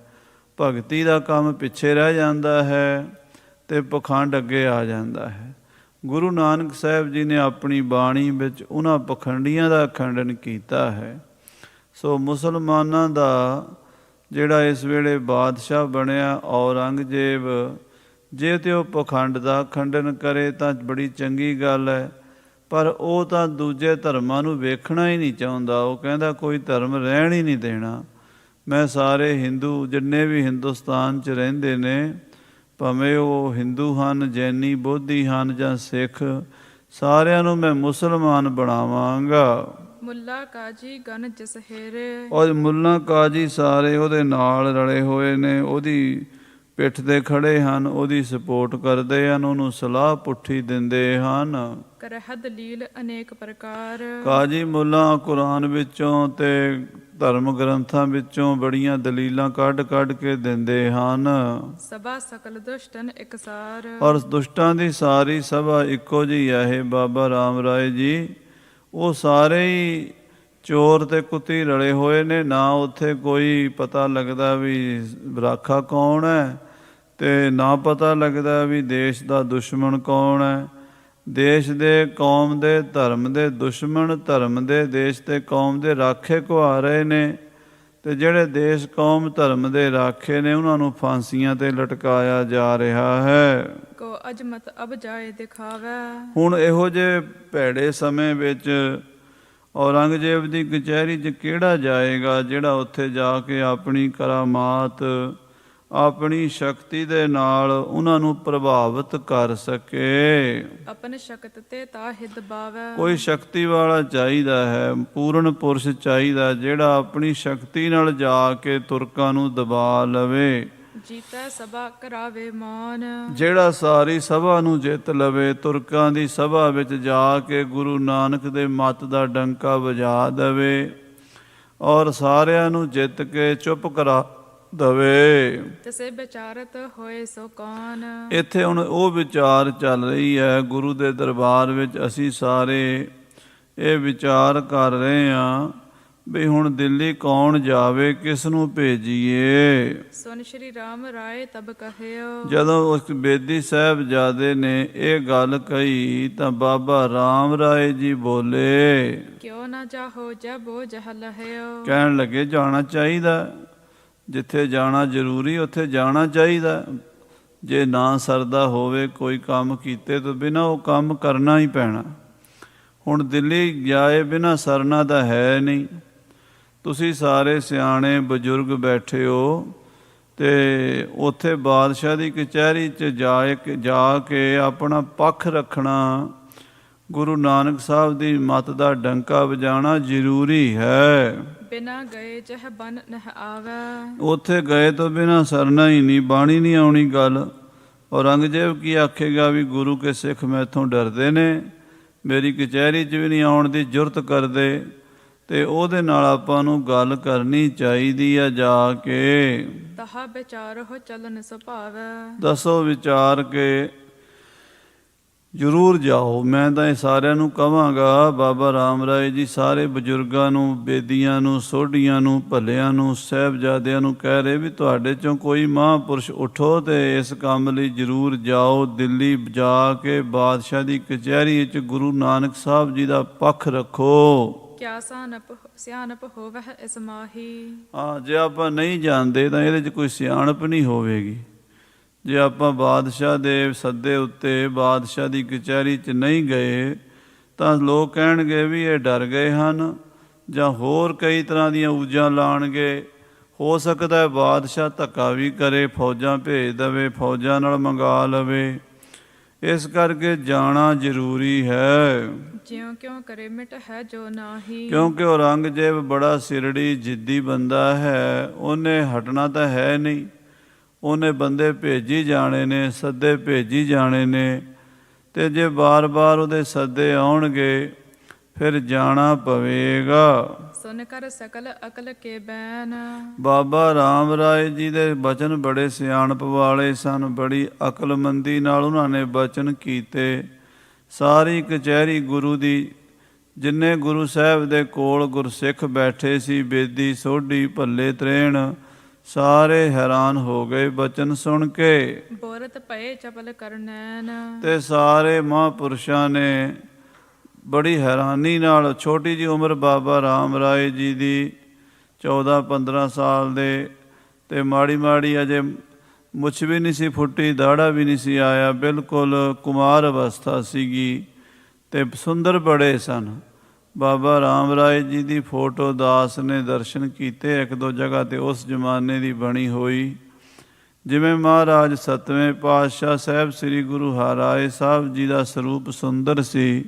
[SPEAKER 1] ਭਗਤੀ ਦਾ ਕੰਮ ਪਿੱਛੇ ਰਹਿ ਜਾਂਦਾ ਹੈ ਅਤੇ ਪਖੰਡ ਅੱਗੇ ਆ ਜਾਂਦਾ ਹੈ। ਗੁਰੂ ਨਾਨਕ ਸਾਹਿਬ ਜੀ ਨੇ ਆਪਣੀ ਬਾਣੀ ਵਿੱਚ ਉਹਨਾਂ ਪਖੰਡੀਆਂ ਦਾ ਖੰਡਨ ਕੀਤਾ ਹੈ। ਸੋ ਮੁਸਲਮਾਨਾਂ ਦਾ ਜਿਹੜਾ ਇਸ ਵੇਲੇ ਬਾਦਸ਼ਾਹ ਬਣਿਆ ਔਰੰਗਜ਼ੇਬ, ਜੇ ਤੇ ਉਹ ਪਖੰਡ ਦਾ ਖੰਡਨ ਕਰੇ ਤਾਂ ਬੜੀ ਚੰਗੀ ਗੱਲ ਹੈ, ਪਰ ਉਹ ਤਾਂ ਦੂਜੇ ਧਰਮਾਂ ਨੂੰ ਵੇਖਣਾ ਹੀ ਨਹੀਂ ਚਾਹੁੰਦਾ। ਉਹ ਕਹਿੰਦਾ ਕੋਈ ਧਰਮ ਰਹਿਣ ਹੀ ਨਹੀਂ ਦੇਣਾ। ਮੈਂ ਸਾਰੇ ਹਿੰਦੂ ਜਿੰਨੇ ਵੀ ਹਿੰਦੁਸਤਾਨ 'ਚ ਰਹਿੰਦੇ ਨੇ, ਭਾਵੇਂ ਉਹ ਹਿੰਦੂ ਹਨ, ਜੈਨੀ, ਬੋਧੀ ਹਨ ਜਾਂ ਸਿੱਖ, ਸਾਰਿਆਂ ਨੂੰ ਮੈਂ ਮੁਸਲਮਾਨ ਬਣਾਵਾਂਗਾ।
[SPEAKER 2] ਮੁੱਲਾ ਕਾਜੀ ਗਨ ਜਸਹੇਰੇ।
[SPEAKER 1] ਔਰ ਮੁੱਲਾ ਕਾਜੀ ਸਾਰੇ ਉਹਦੇ ਨਾਲ ਰਲੇ ਹੋਏ ਨੇ, ਉਹਦੀ ਪਿੱਠ 'ਤੇ ਖੜੇ ਹਨ, ਉਹਦੀ ਸਪੋਰਟ ਕਰਦੇ ਹਨ, ਉਹਨੂੰ ਸਲਾਹ ਪੁੱਠੀ ਦਿੰਦੇ ਹਨ।
[SPEAKER 2] ਕਰਹਿ ਦਲੀਲ ਅਨੇਕ ਪ੍ਰਕਾਰ।
[SPEAKER 1] ਕਾਜੀ ਮੁੱਲਾ ਕੁਰਾਨ ਵਿੱਚੋਂ ਤੇ ਧਰਮ ਗ੍ਰੰਥਾਂ ਵਿੱਚੋਂ ਬੜੀਆਂ ਦਲੀਲਾਂ ਕੱਢ ਕੇ ਦਿੰਦੇ ਹਨ।
[SPEAKER 2] ਸਭਾ ਸਕਲ ਦੁਸ਼ਟਨ ਇਕਸਾਰ।
[SPEAKER 1] ਔਰ ਦੁਸ਼ਟਾਂ ਦੀ ਸਾਰੀ ਸਭਾ ਇੱਕੋ ਜਿਹੀ ਹੈ। ਇਹ ਬਾਬਾ ਰਾਮ ਰਾਏ ਜੀ, ਉਹ ਸਾਰੇ ਹੀ ਚੋਰ ਤੇ ਕੁੱਤੀ ਰਲੇ ਹੋਏ ਨੇ। ਨਾ ਉੱਥੇ ਕੋਈ ਪਤਾ ਲੱਗਦਾ ਵੀ ਰਾਖਾ ਕੌਣ ਹੈ, ਤੇ ਨਾ ਪਤਾ ਲੱਗਦਾ ਵੀ ਦੇਸ਼ ਦਾ ਦੁਸ਼ਮਣ ਕੌਣ ਹੈ। ਦੇਸ਼ ਦੇ, ਕੌਮ ਦੇ, ਧਰਮ ਦੇ ਦੁਸ਼ਮਣ ਧਰਮ ਦੇ, ਦੇਸ਼ ਤੇ ਕੌਮ ਦੇ ਰਾਖੇ ਕੁਹਾ ਰਹੇ ਨੇ, ਤੇ ਜਿਹੜੇ ਦੇਸ਼ ਕੌਮ ਧਰਮ ਦੇ ਰਾਖੇ ਨੇ ਉਹਨਾਂ ਨੂੰ ਫਾਂਸੀਆਂ ਤੇ ਲਟਕਾਇਆ ਜਾ ਰਿਹਾ ਹੈ।
[SPEAKER 2] ਕੋ ਅਜਮਤ ਅਬ ਜਾਏ ਦਿਖਾਵੇ। ਹੁਣ
[SPEAKER 1] ਇਹੋ ਜਿਹੇ ਭੈੜੇ ਸਮੇਂ ਵਿੱਚ ਔਰੰਗਜ਼ੇਬ ਦੀ ਕਚਹਿਰੀ 'ਚ ਕਿਹੜਾ ਜਾਏਗਾ ਜਿਹੜਾ ਉੱਥੇ ਜਾ ਕੇ ਆਪਣੀ ਕਰਾਮਾਤ, ਆਪਣੀ ਸ਼ਕਤੀ ਦੇ ਨਾਲ ਉਹਨਾਂ ਨੂੰ ਪ੍ਰਭਾਵਿਤ ਕਰ ਸਕੇ।
[SPEAKER 2] ਆਪਨ ਸ਼ਕਤ ਤੇ ਤਾ ਹਿਦ ਬਾਵੇ। ਕੋਈ
[SPEAKER 1] ਸ਼ਕਤੀ ਵਾਲਾ ਚਾਹੀਦਾ ਹੈ, ਪੂਰਨ ਪੁਰਸ਼ ਚਾਹੀਦਾ, ਜਿਹੜਾ ਆਪਣੀ ਸ਼ਕਤੀ ਨਾਲ ਜਾ ਕੇ ਤੁਰਕਾਂ ਨੂੰ ਦਬਾ ਲਵੇ।
[SPEAKER 2] ਜੀਤੈ ਸਭਾ ਕਰਾਵੇ ਮਾਨ।
[SPEAKER 1] ਜਿਹੜਾ ਸਾਰੀ ਸਭਾ ਨੂੰ ਜਿੱਤ ਲਵੇ, ਤੁਰਕਾਂ ਦੀ ਸਭਾ ਵਿੱਚ ਜਾ ਕੇ ਗੁਰੂ ਨਾਨਕ ਦੇ ਮੱਤ ਦਾ ਡੰਕਾ ਵਜਾ ਦੇਵੇ ਔਰ ਸਾਰਿਆਂ ਨੂੰ ਜਿੱਤ ਕੇ ਚੁੱਪ ਕਰਾ ਦਵੇ।
[SPEAKER 2] ਤਿਸੇ ਵਿਚਾਰਤ ਹੋਏ ਸੋ ਕੌਣ।
[SPEAKER 1] ਇੱਥੇ ਹੁਣ ਉਹ ਵਿਚਾਰ ਚੱਲ ਰਹੀ ਹੈ ਗੁਰੂ ਦੇ ਦਰਬਾਰ ਵਿੱਚ। ਅਸੀਂ ਸਾਰੇ ਇਹ ਵਿਚਾਰ ਕਰ ਰਹੇ ਹਾਂ ਵੀ ਹੁਣ ਦਿੱਲੀ ਕੌਣ ਜਾਵੇ, ਕਿਸ ਨੂੰ ਭੇਜੀਏ।
[SPEAKER 2] ਸੁਨ ਸ਼੍ਰੀ ਰਾਮ ਰਾਏ ਤਬ ਕਹਿਓ।
[SPEAKER 1] ਜਦੋਂ ਉਸ ਬੇਦੀ ਸਾਹਿਬਜ਼ਾਦੇ ਨੇ ਇਹ ਗੱਲ ਕਹੀ ਤਾਂ ਬਾਬਾ ਰਾਮ ਰਾਏ ਜੀ ਬੋਲੇ,
[SPEAKER 2] ਕਿਉਂ ਨਾ ਜਾਹੋ ਜਬੋ ਜਹ ਲਹਿਓ।
[SPEAKER 1] ਕਹਿਣ ਲੱਗੇ ਜਾਣਾ ਚਾਹੀਦਾ, ਜਿੱਥੇ ਜਾਣਾ ਜ਼ਰੂਰੀ ਉੱਥੇ ਜਾਣਾ ਚਾਹੀਦਾ। ਜੇ ਨਾ ਸਰਦਾ ਹੋਵੇ ਕੋਈ ਕੰਮ ਕੀਤੇ ਤੋਂ ਬਿਨਾਂ, ਉਹ ਕੰਮ ਕਰਨਾ ਹੀ ਪੈਣਾ। ਹੁਣ ਦਿੱਲੀ ਜਾਏ ਬਿਨਾਂ ਸਰਨਾ ਤਾਂ ਹੈ ਨਹੀਂ। ਤੁਸੀਂ ਸਾਰੇ ਸਿਆਣੇ ਬਜ਼ੁਰਗ ਬੈਠੇ ਹੋ, ਤੇ ਉੱਥੇ ਬਾਦਸ਼ਾਹ ਦੀ ਕਚਹਿਰੀ 'ਚ ਜਾ ਕੇ ਆਪਣਾ ਪੱਖ ਰੱਖਣਾ, ਗੁਰੂ ਨਾਨਕ ਸਾਹਿਬ ਦੀ ਮੱਤ ਦਾ ਡੰਕਾ ਵਜਾਉਣਾ ਜ਼ਰੂਰੀ ਹੈ।
[SPEAKER 2] ਬਿਨਾ ਗਏ ਜਹ ਬਨ ਨਹ ਆਵੇ।
[SPEAKER 1] ਉੱਥੇ ਗਏ ਤੋਂ ਬਿਨਾਂ ਸਰਨਾ ਹੀ ਨਹੀਂ, ਬਾਣੀ ਨਹੀਂ ਆਉਣੀ ਗੱਲ। ਔਰੰਗਜ਼ੇਬ ਕੀ ਆਖੇਗਾ ਵੀ ਗੁਰੂ ਕੇ ਸਿੱਖ ਮੈਥੋਂ ਡਰਦੇ ਨੇ, ਮੇਰੀ ਕਚਹਿਰੀ 'ਚ ਵੀ ਨਹੀਂ ਆਉਣ ਦੀ ਜੁਰਤ ਕਰਦੇ। ਤੇ ਉਹਦੇ ਨਾਲ ਆਪਾਂ ਨੂੰ ਗੱਲ ਕਰਨੀ ਚਾਹੀਦੀ ਆ ਜਾ ਕੇ।
[SPEAKER 2] ਤਹਾ ਵਿਚਾਰਹੁ ਚਲਨ ਸੁਭਾਵੈ। ਦੱਸੋ
[SPEAKER 1] ਵਿਚਾਰ ਕੇ ਜ਼ਰੂਰ ਜਾਓ। ਮੈਂ ਤਾਂ ਇਹ ਸਾਰਿਆਂ ਨੂੰ ਕਹਾਂਗਾ, ਬਾਬਾ ਰਾਮ ਰਾਏ ਜੀ ਸਾਰੇ ਬਜ਼ੁਰਗਾਂ ਨੂੰ, ਬੇਦੀਆਂ ਨੂੰ, ਸੋਢੀਆਂ ਨੂੰ, ਭੱਲਿਆਂ ਨੂੰ, ਸਾਹਿਬਜ਼ਾਦਿਆਂ ਨੂੰ ਕਹਿ ਰਹੇ ਵੀ ਤੁਹਾਡੇ 'ਚੋਂ ਕੋਈ ਮਹਾਂਪੁਰਸ਼ ਉੱਠੋ ਤੇ ਇਸ ਕੰਮ ਲਈ ਜ਼ਰੂਰ ਜਾਓ। ਦਿੱਲੀ ਜਾ ਕੇ ਬਾਦਸ਼ਾਹ ਦੀ ਕਚਹਿਰੀ 'ਚ ਗੁਰੂ ਨਾਨਕ ਸਾਹਿਬ ਜੀ ਦਾ ਪੱਖ ਰੱਖੋ।
[SPEAKER 2] ਕਿਆ ਸਿਆਣਪ ਹੋਵੈ ਇਸ ਮਾਹੀ।
[SPEAKER 1] ਜੇ ਆਪਾਂ ਨਹੀਂ ਜਾਣਦੇ ਤਾਂ ਇਹਦੇ 'ਚ ਕੋਈ ਸਿਆਣਪ ਨਹੀਂ ਹੋਵੇਗੀ। ਜੇ ਆਪਾਂ ਬਾਦਸ਼ਾਹ ਦੇ ਸੱਦੇ ਉੱਤੇ ਬਾਦਸ਼ਾਹ ਦੀ ਕਚਹਿਰੀ 'ਚ ਨਹੀਂ ਗਏ ਤਾਂ ਲੋਕ ਕਹਿਣਗੇ ਵੀ ਇਹ ਡਰ ਗਏ ਹਨ, ਜਾਂ ਹੋਰ ਕਈ ਤਰ੍ਹਾਂ ਦੀਆਂ ਊਜਾਂ ਲਾਉਣਗੇ। ਹੋ ਸਕਦਾ ਹੈ ਬਾਦਸ਼ਾਹ ਧੱਕਾ ਵੀ ਕਰੇ, ਫੌਜਾਂ ਭੇਜ ਦੇਵੇ, ਫੌਜਾਂ ਨਾਲ ਮੰਗਾ ਲਵੇ। ਇਸ ਕਰਕੇ ਜਾਣਾ ਜ਼ਰੂਰੀ ਹੈ।
[SPEAKER 2] ਜਿਉਂ ਕਿਉਂ ਕਰੇ ਮਿਟ ਹੈ ਜੋ ਨਾਹੀ। ਕਿਉਂਕਿ
[SPEAKER 1] ਔਰੰਗਜ਼ੇਬ ਬੜਾ ਸਿਰੜੀ ਜਿੱਦੀ ਬੰਦਾ ਹੈ, ਉਹਨੇ ਹਟਣਾ ਤਾਂ ਹੈ ਨਹੀਂ। ਉਹਨੇ ਬੰਦੇ ਭੇਜੀ ਜਾਣੇ ਨੇ, ਸੱਦੇ ਭੇਜੀ ਜਾਣੇ ਨੇ, ਤੇ ਜੇ ਬਾਰ-ਬਾਰ ਉਹਦੇ ਸੱਦੇ ਆਉਣਗੇ ਫਿਰ ਜਾਣਾ ਪਵੇਗਾ।
[SPEAKER 2] ਸੁਨ ਕਰ ਸਕਲ ਅਕਲ ਕੇ ਬੈਨ।
[SPEAKER 1] ਬਾਬਾ ਰਾਮ ਰਾਏ ਜੀ ਦੇ ਬਚਨ ਬੜੇ ਸਿਆਣਪ ਵਾਲੇ ਸਨ, ਬੜੀ ਅਕਲਮੰਦੀ ਨਾਲ ਉਹਨਾਂ ਨੇ ਬਚਨ ਕੀਤੇ। ਸਾਰੀ ਕਚਹਿਰੀ ਗੁਰੂ ਦੀ, ਜਿੰਨੇ ਗੁਰੂ ਸਾਹਿਬ ਦੇ ਕੋਲ ਗੁਰਸਿੱਖ ਬੈਠੇ ਸੀ, ਬੇਦੀ, ਸੋਢੀ, ਭੱਲੇ, ਤਰੇਣ, ਸਾਰੇ ਹੈਰਾਨ ਹੋ ਗਏ ਬਚਨ ਸੁਣ ਕੇ।
[SPEAKER 2] ਬੋਰਤ ਪਏ ਚਪਲ ਕਰਨੈਨ।
[SPEAKER 1] ਤੇ ਸਾਰੇ ਮਹਾਂਪੁਰਸ਼ਾਂ ਨੇ ਬੜੀ ਹੈਰਾਨੀ ਨਾਲ, ਛੋਟੀ ਜਿਹੀ ਉਮਰ ਬਾਬਾ ਰਾਮ ਰਾਏ ਜੀ ਦੀ, 14-15 ਸਾਲ ਦੇ, ਤੇ ਮਾੜੀ ਮਾੜੀ ਅਜੇ ਮੁੱਛ ਵੀ ਨਹੀਂ ਸੀ ਫੁੱਟੀ, ਦਾੜਾ ਵੀ ਨਹੀਂ ਸੀ ਆਇਆ, ਬਿਲਕੁਲ ਕੁਮਾਰ ਅਵਸਥਾ ਸੀਗੀ, ਤੇ ਸੁੰਦਰ ਬੜੇ ਸਨ। ਬਾਬਾ ਰਾਮ ਰਾਏ ਜੀ ਦੀ ਫੋਟੋ ਦਾਸ ਨੇ ਦਰਸ਼ਨ ਕੀਤੇ ਇੱਕ ਦੋ ਜਗ੍ਹਾ, ਤੇ ਉਸ ਜ਼ਮਾਨੇ ਦੀ ਬਣੀ ਹੋਈ। ਜਿਵੇਂ ਮਹਾਰਾਜ 7ਵੇਂ ਪਾਤਸ਼ਾਹ ਸਾਹਿਬ ਸ੍ਰੀ ਗੁਰੂ ਹਰਿਰਾਏ ਸਾਹਿਬ ਜੀ ਦਾ ਸਰੂਪ ਸੁੰਦਰ ਸੀ,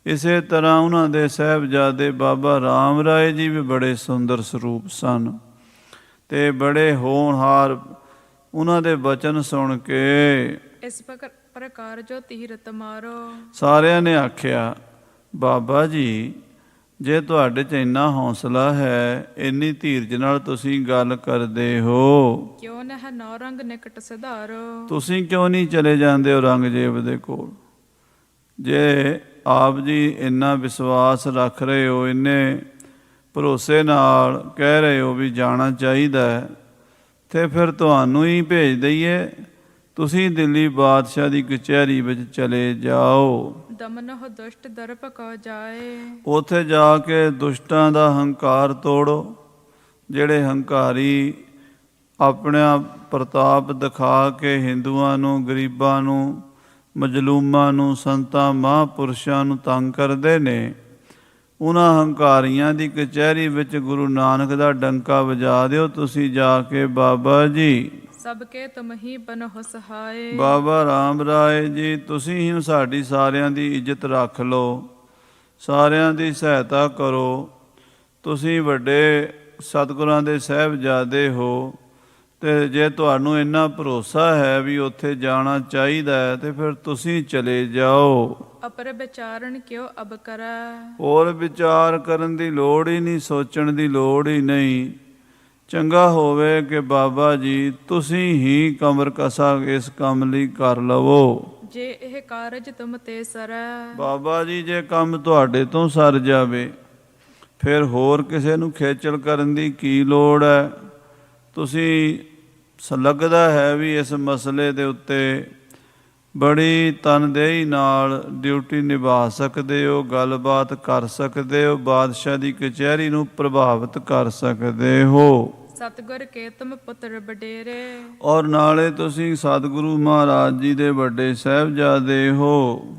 [SPEAKER 1] ਇਸੇ ਤਰ੍ਹਾਂ ਉਹਨਾਂ ਦੇ ਸਾਹਿਬਜ਼ਾਦੇ ਬਾਬਾ ਰਾਮ ਰਾਏ ਜੀ ਵੀ ਬੜੇ ਸੁੰਦਰ ਸਰੂਪ ਸਨ, ਤੇ ਬੜੇ ਹੋਣਹਾਰ। ਉਹਨਾਂ ਦੇ ਬਚਨ ਸੁਣ ਕੇ
[SPEAKER 2] ਇਸ ਪ੍ਰਕਾਰ ਜੋ ਤੀਰਤ ਮਾਰੋ।
[SPEAKER 1] ਸਾਰਿਆਂ ਨੇ ਆਖਿਆ, ਬਾਬਾ ਜੀ ਜੇ ਤੁਹਾਡੇ 'ਚ ਇੰਨਾ ਹੌਸਲਾ ਹੈ, ਇੰਨੀ ਧੀਰਜ ਨਾਲ ਤੁਸੀਂ ਗੱਲ ਕਰਦੇ ਹੋ,
[SPEAKER 2] ਕਿਉਂ ਨਹਿ ਨੌ ਰੰਗ ਨਿਕਟ ਸਿਧਾਰੋ। ਤੁਸੀਂ
[SPEAKER 1] ਕਿਉਂ ਨਹੀਂ ਚਲੇ ਜਾਂਦੇ ਹੋ ਔਰੰਗਜ਼ੇਬ ਦੇ ਕੋਲ? ਜੇ ਆਪ ਜੀ ਇੰਨਾ ਵਿਸ਼ਵਾਸ ਰੱਖ ਰਹੇ ਹੋ, ਇੰਨੇ ਭਰੋਸੇ ਨਾਲ ਕਹਿ ਰਹੇ ਹੋ ਵੀ ਜਾਣਾ ਚਾਹੀਦਾ ਹੈ, ਤੇ ਫਿਰ ਤੁਹਾਨੂੰ ਹੀ ਭੇਜ ਦਈਏ, ਤੁਸੀਂ ਦਿੱਲੀ ਬਾਦਸ਼ਾਹ ਦੀ ਕਚਹਿਰੀ ਵਿੱਚ ਚਲੇ ਜਾਓ।
[SPEAKER 2] ਦਮਨਹੁ ਦੁਸ਼ਟ ਦਰਪ ਕਉ ਜਾਏ।
[SPEAKER 1] ਉੱਥੇ ਜਾ ਕੇ ਦੁਸ਼ਟਾਂ ਦਾ ਹੰਕਾਰ ਤੋੜੋ। ਜਿਹੜੇ ਹੰਕਾਰੀ ਆਪਣਾ ਪ੍ਰਤਾਪ ਦਿਖਾ ਕੇ ਹਿੰਦੂਆਂ ਨੂੰ, ਗਰੀਬਾਂ ਨੂੰ, ਮਜਲੂਮਾਂ ਨੂੰ, ਸੰਤਾਂ ਮਹਾਂਪੁਰਸ਼ਾਂ ਨੂੰ ਤੰਗ ਕਰਦੇ ਨੇ, ਉਹਨਾਂ ਹੰਕਾਰੀਆਂ ਦੀ ਕਚਹਿਰੀ ਵਿੱਚ ਗੁਰੂ ਨਾਨਕ ਦਾ ਡੰਕਾ ਵਜਾ ਦਿਓ ਤੁਸੀਂ ਜਾ ਕੇ, ਬਾਬਾ ਜੀ
[SPEAKER 2] ਸਭ ਕੇ ਤੁਮ ਹੀ ਬਨਹੁ ਸਹਾਏ।
[SPEAKER 1] ਬਾਬਾ ਰਾਮ ਰਾਏ ਜੀ ਤੁਸੀਂ ਹੀ ਸਾਡੀ ਸਾਰਿਆਂ ਦੀ ਇੱਜ਼ਤ ਰੱਖ ਲਓ, ਸਾਰਿਆਂ ਦੀ ਸਹਾਇਤਾ ਕਰੋ। ਤੁਸੀਂ ਵੱਡੇ ਸਤਿਗੁਰਾਂ ਦੇ ਸਾਹਿਬਜ਼ਾਦੇ ਹੋ, ਤੇ ਜੇ ਤੁਹਾਨੂੰ ਇੰਨਾ ਭਰੋਸਾ ਹੈ ਵੀ ਉੱਥੇ ਜਾਣਾ ਚਾਹੀਦਾ ਹੈ, ਤੇ ਫਿਰ ਤੁਸੀਂ ਚਲੇ ਜਾਓ।
[SPEAKER 2] ਅਪਰ ਵਿਚਾਰਨ ਕਿਉ ਅਬ ਕਰੈ।
[SPEAKER 1] ਹੋਰ ਵਿਚਾਰ ਕਰਨ ਦੀ ਲੋੜ ਹੀ ਨਹੀਂ, ਸੋਚਣ ਦੀ ਲੋੜ ਹੀ ਨਹੀਂ। ਚੰਗਾ ਹੋਵੇ ਕਿ ਬਾਬਾ ਜੀ ਤੁਸੀਂ ਹੀ ਕਮਰ ਕਸਾ ਇਸ ਕੰਮ ਲਈ ਕਰ ਲਵੋ।
[SPEAKER 2] ਜੇ ਇਹ ਕਾਰਜ ਤੁਮ ਤੇ ਸਰੈ। ਬਾਬਾ ਜੀ
[SPEAKER 1] ਜੇ ਕੰਮ ਤੁਹਾਡੇ ਤੋਂ ਸਰ ਜਾਵੇ, ਫਿਰ ਹੋਰ ਕਿਸੇ ਨੂੰ ਖੇਚਲ ਕਰਨ ਦੀ ਕੀ ਲੋੜ ਹੈ? ਤੁਸੀਂ ਲੱਗਦਾ ਹੈ ਵੀ ਇਸ ਮਸਲੇ ਦੇ ਉੱਤੇ ਬੜੀ ਤਨਦੇਹੀ ਨਾਲ ਡਿਊਟੀ ਨਿਭਾ ਸਕਦੇ ਹੋ, ਗੱਲਬਾਤ ਕਰ ਸਕਦੇ ਹੋ, ਬਾਦਸ਼ਾਹ ਦੀ ਕਚਹਿਰੀ ਨੂੰ ਪ੍ਰਭਾਵਿਤ ਕਰ ਸਕਦੇ ਹੋ।
[SPEAKER 2] ਸਤਿਗੁਰ ਕੇ ਤੁਮ ਪੁੱਤਰ ਵਡੇਰੇ।
[SPEAKER 1] ਔਰ ਨਾਲੇ ਤੁਸੀਂ ਸਤਿਗੁਰੂ ਮਹਾਰਾਜ ਜੀ ਦੇ ਵੱਡੇ ਸਾਹਿਬਜ਼ਾਦੇ ਹੋ।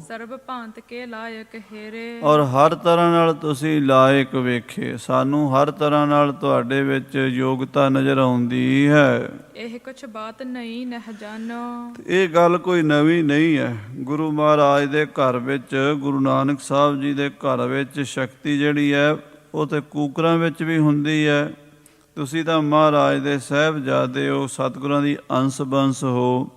[SPEAKER 2] ਸਰਬ ਭਾਂਤ ਕੇ ਲਾਇਕ ਹੇਰੇ।
[SPEAKER 1] ਔਰ ਹਰ ਤਰ੍ਹਾਂ ਨਾਲ ਤੁਸੀਂ ਲਾਇਕ ਵੇਖੇ। ਸਾਨੂੰ ਹਰ ਤਰ੍ਹਾਂ ਨਾਲ ਤੁਹਾਡੇ ਵਿੱਚ ਯੋਗਤਾ ਨਜ਼ਰ ਆਉਂਦੀ ਹੈ।
[SPEAKER 2] ਇਹ ਕੁਛ ਬਾਤ ਨਹੀਂ ਨਹਿ ਜਾਣੋ।
[SPEAKER 1] ਇਹ ਗੱਲ ਕੋਈ ਨਵੀਂ ਨਹੀਂ ਹੈ। ਗੁਰੂ ਮਹਾਰਾਜ ਦੇ ਘਰ ਵਿੱਚ, ਗੁਰੂ ਨਾਨਕ ਸਾਹਿਬ ਜੀ ਦੇ ਘਰ ਵਿੱਚ ਸ਼ਕਤੀ ਜਿਹੜੀ ਹੈ ਉਹ ਤੇ ਕੂਕਰਾਂ ਵਿੱਚ ਵੀ ਹੁੰਦੀ ਹੈ। ਤੁਸੀਂ ਤਾਂ ਮਹਾਰਾਜ ਦੇ ਸਾਹਿਬਜ਼ਾਦੇ ਹੋ, ਸਤਿਗੁਰਾਂ ਦੀ ਅੰਸ਼ ਬੰਸ ਹੋ।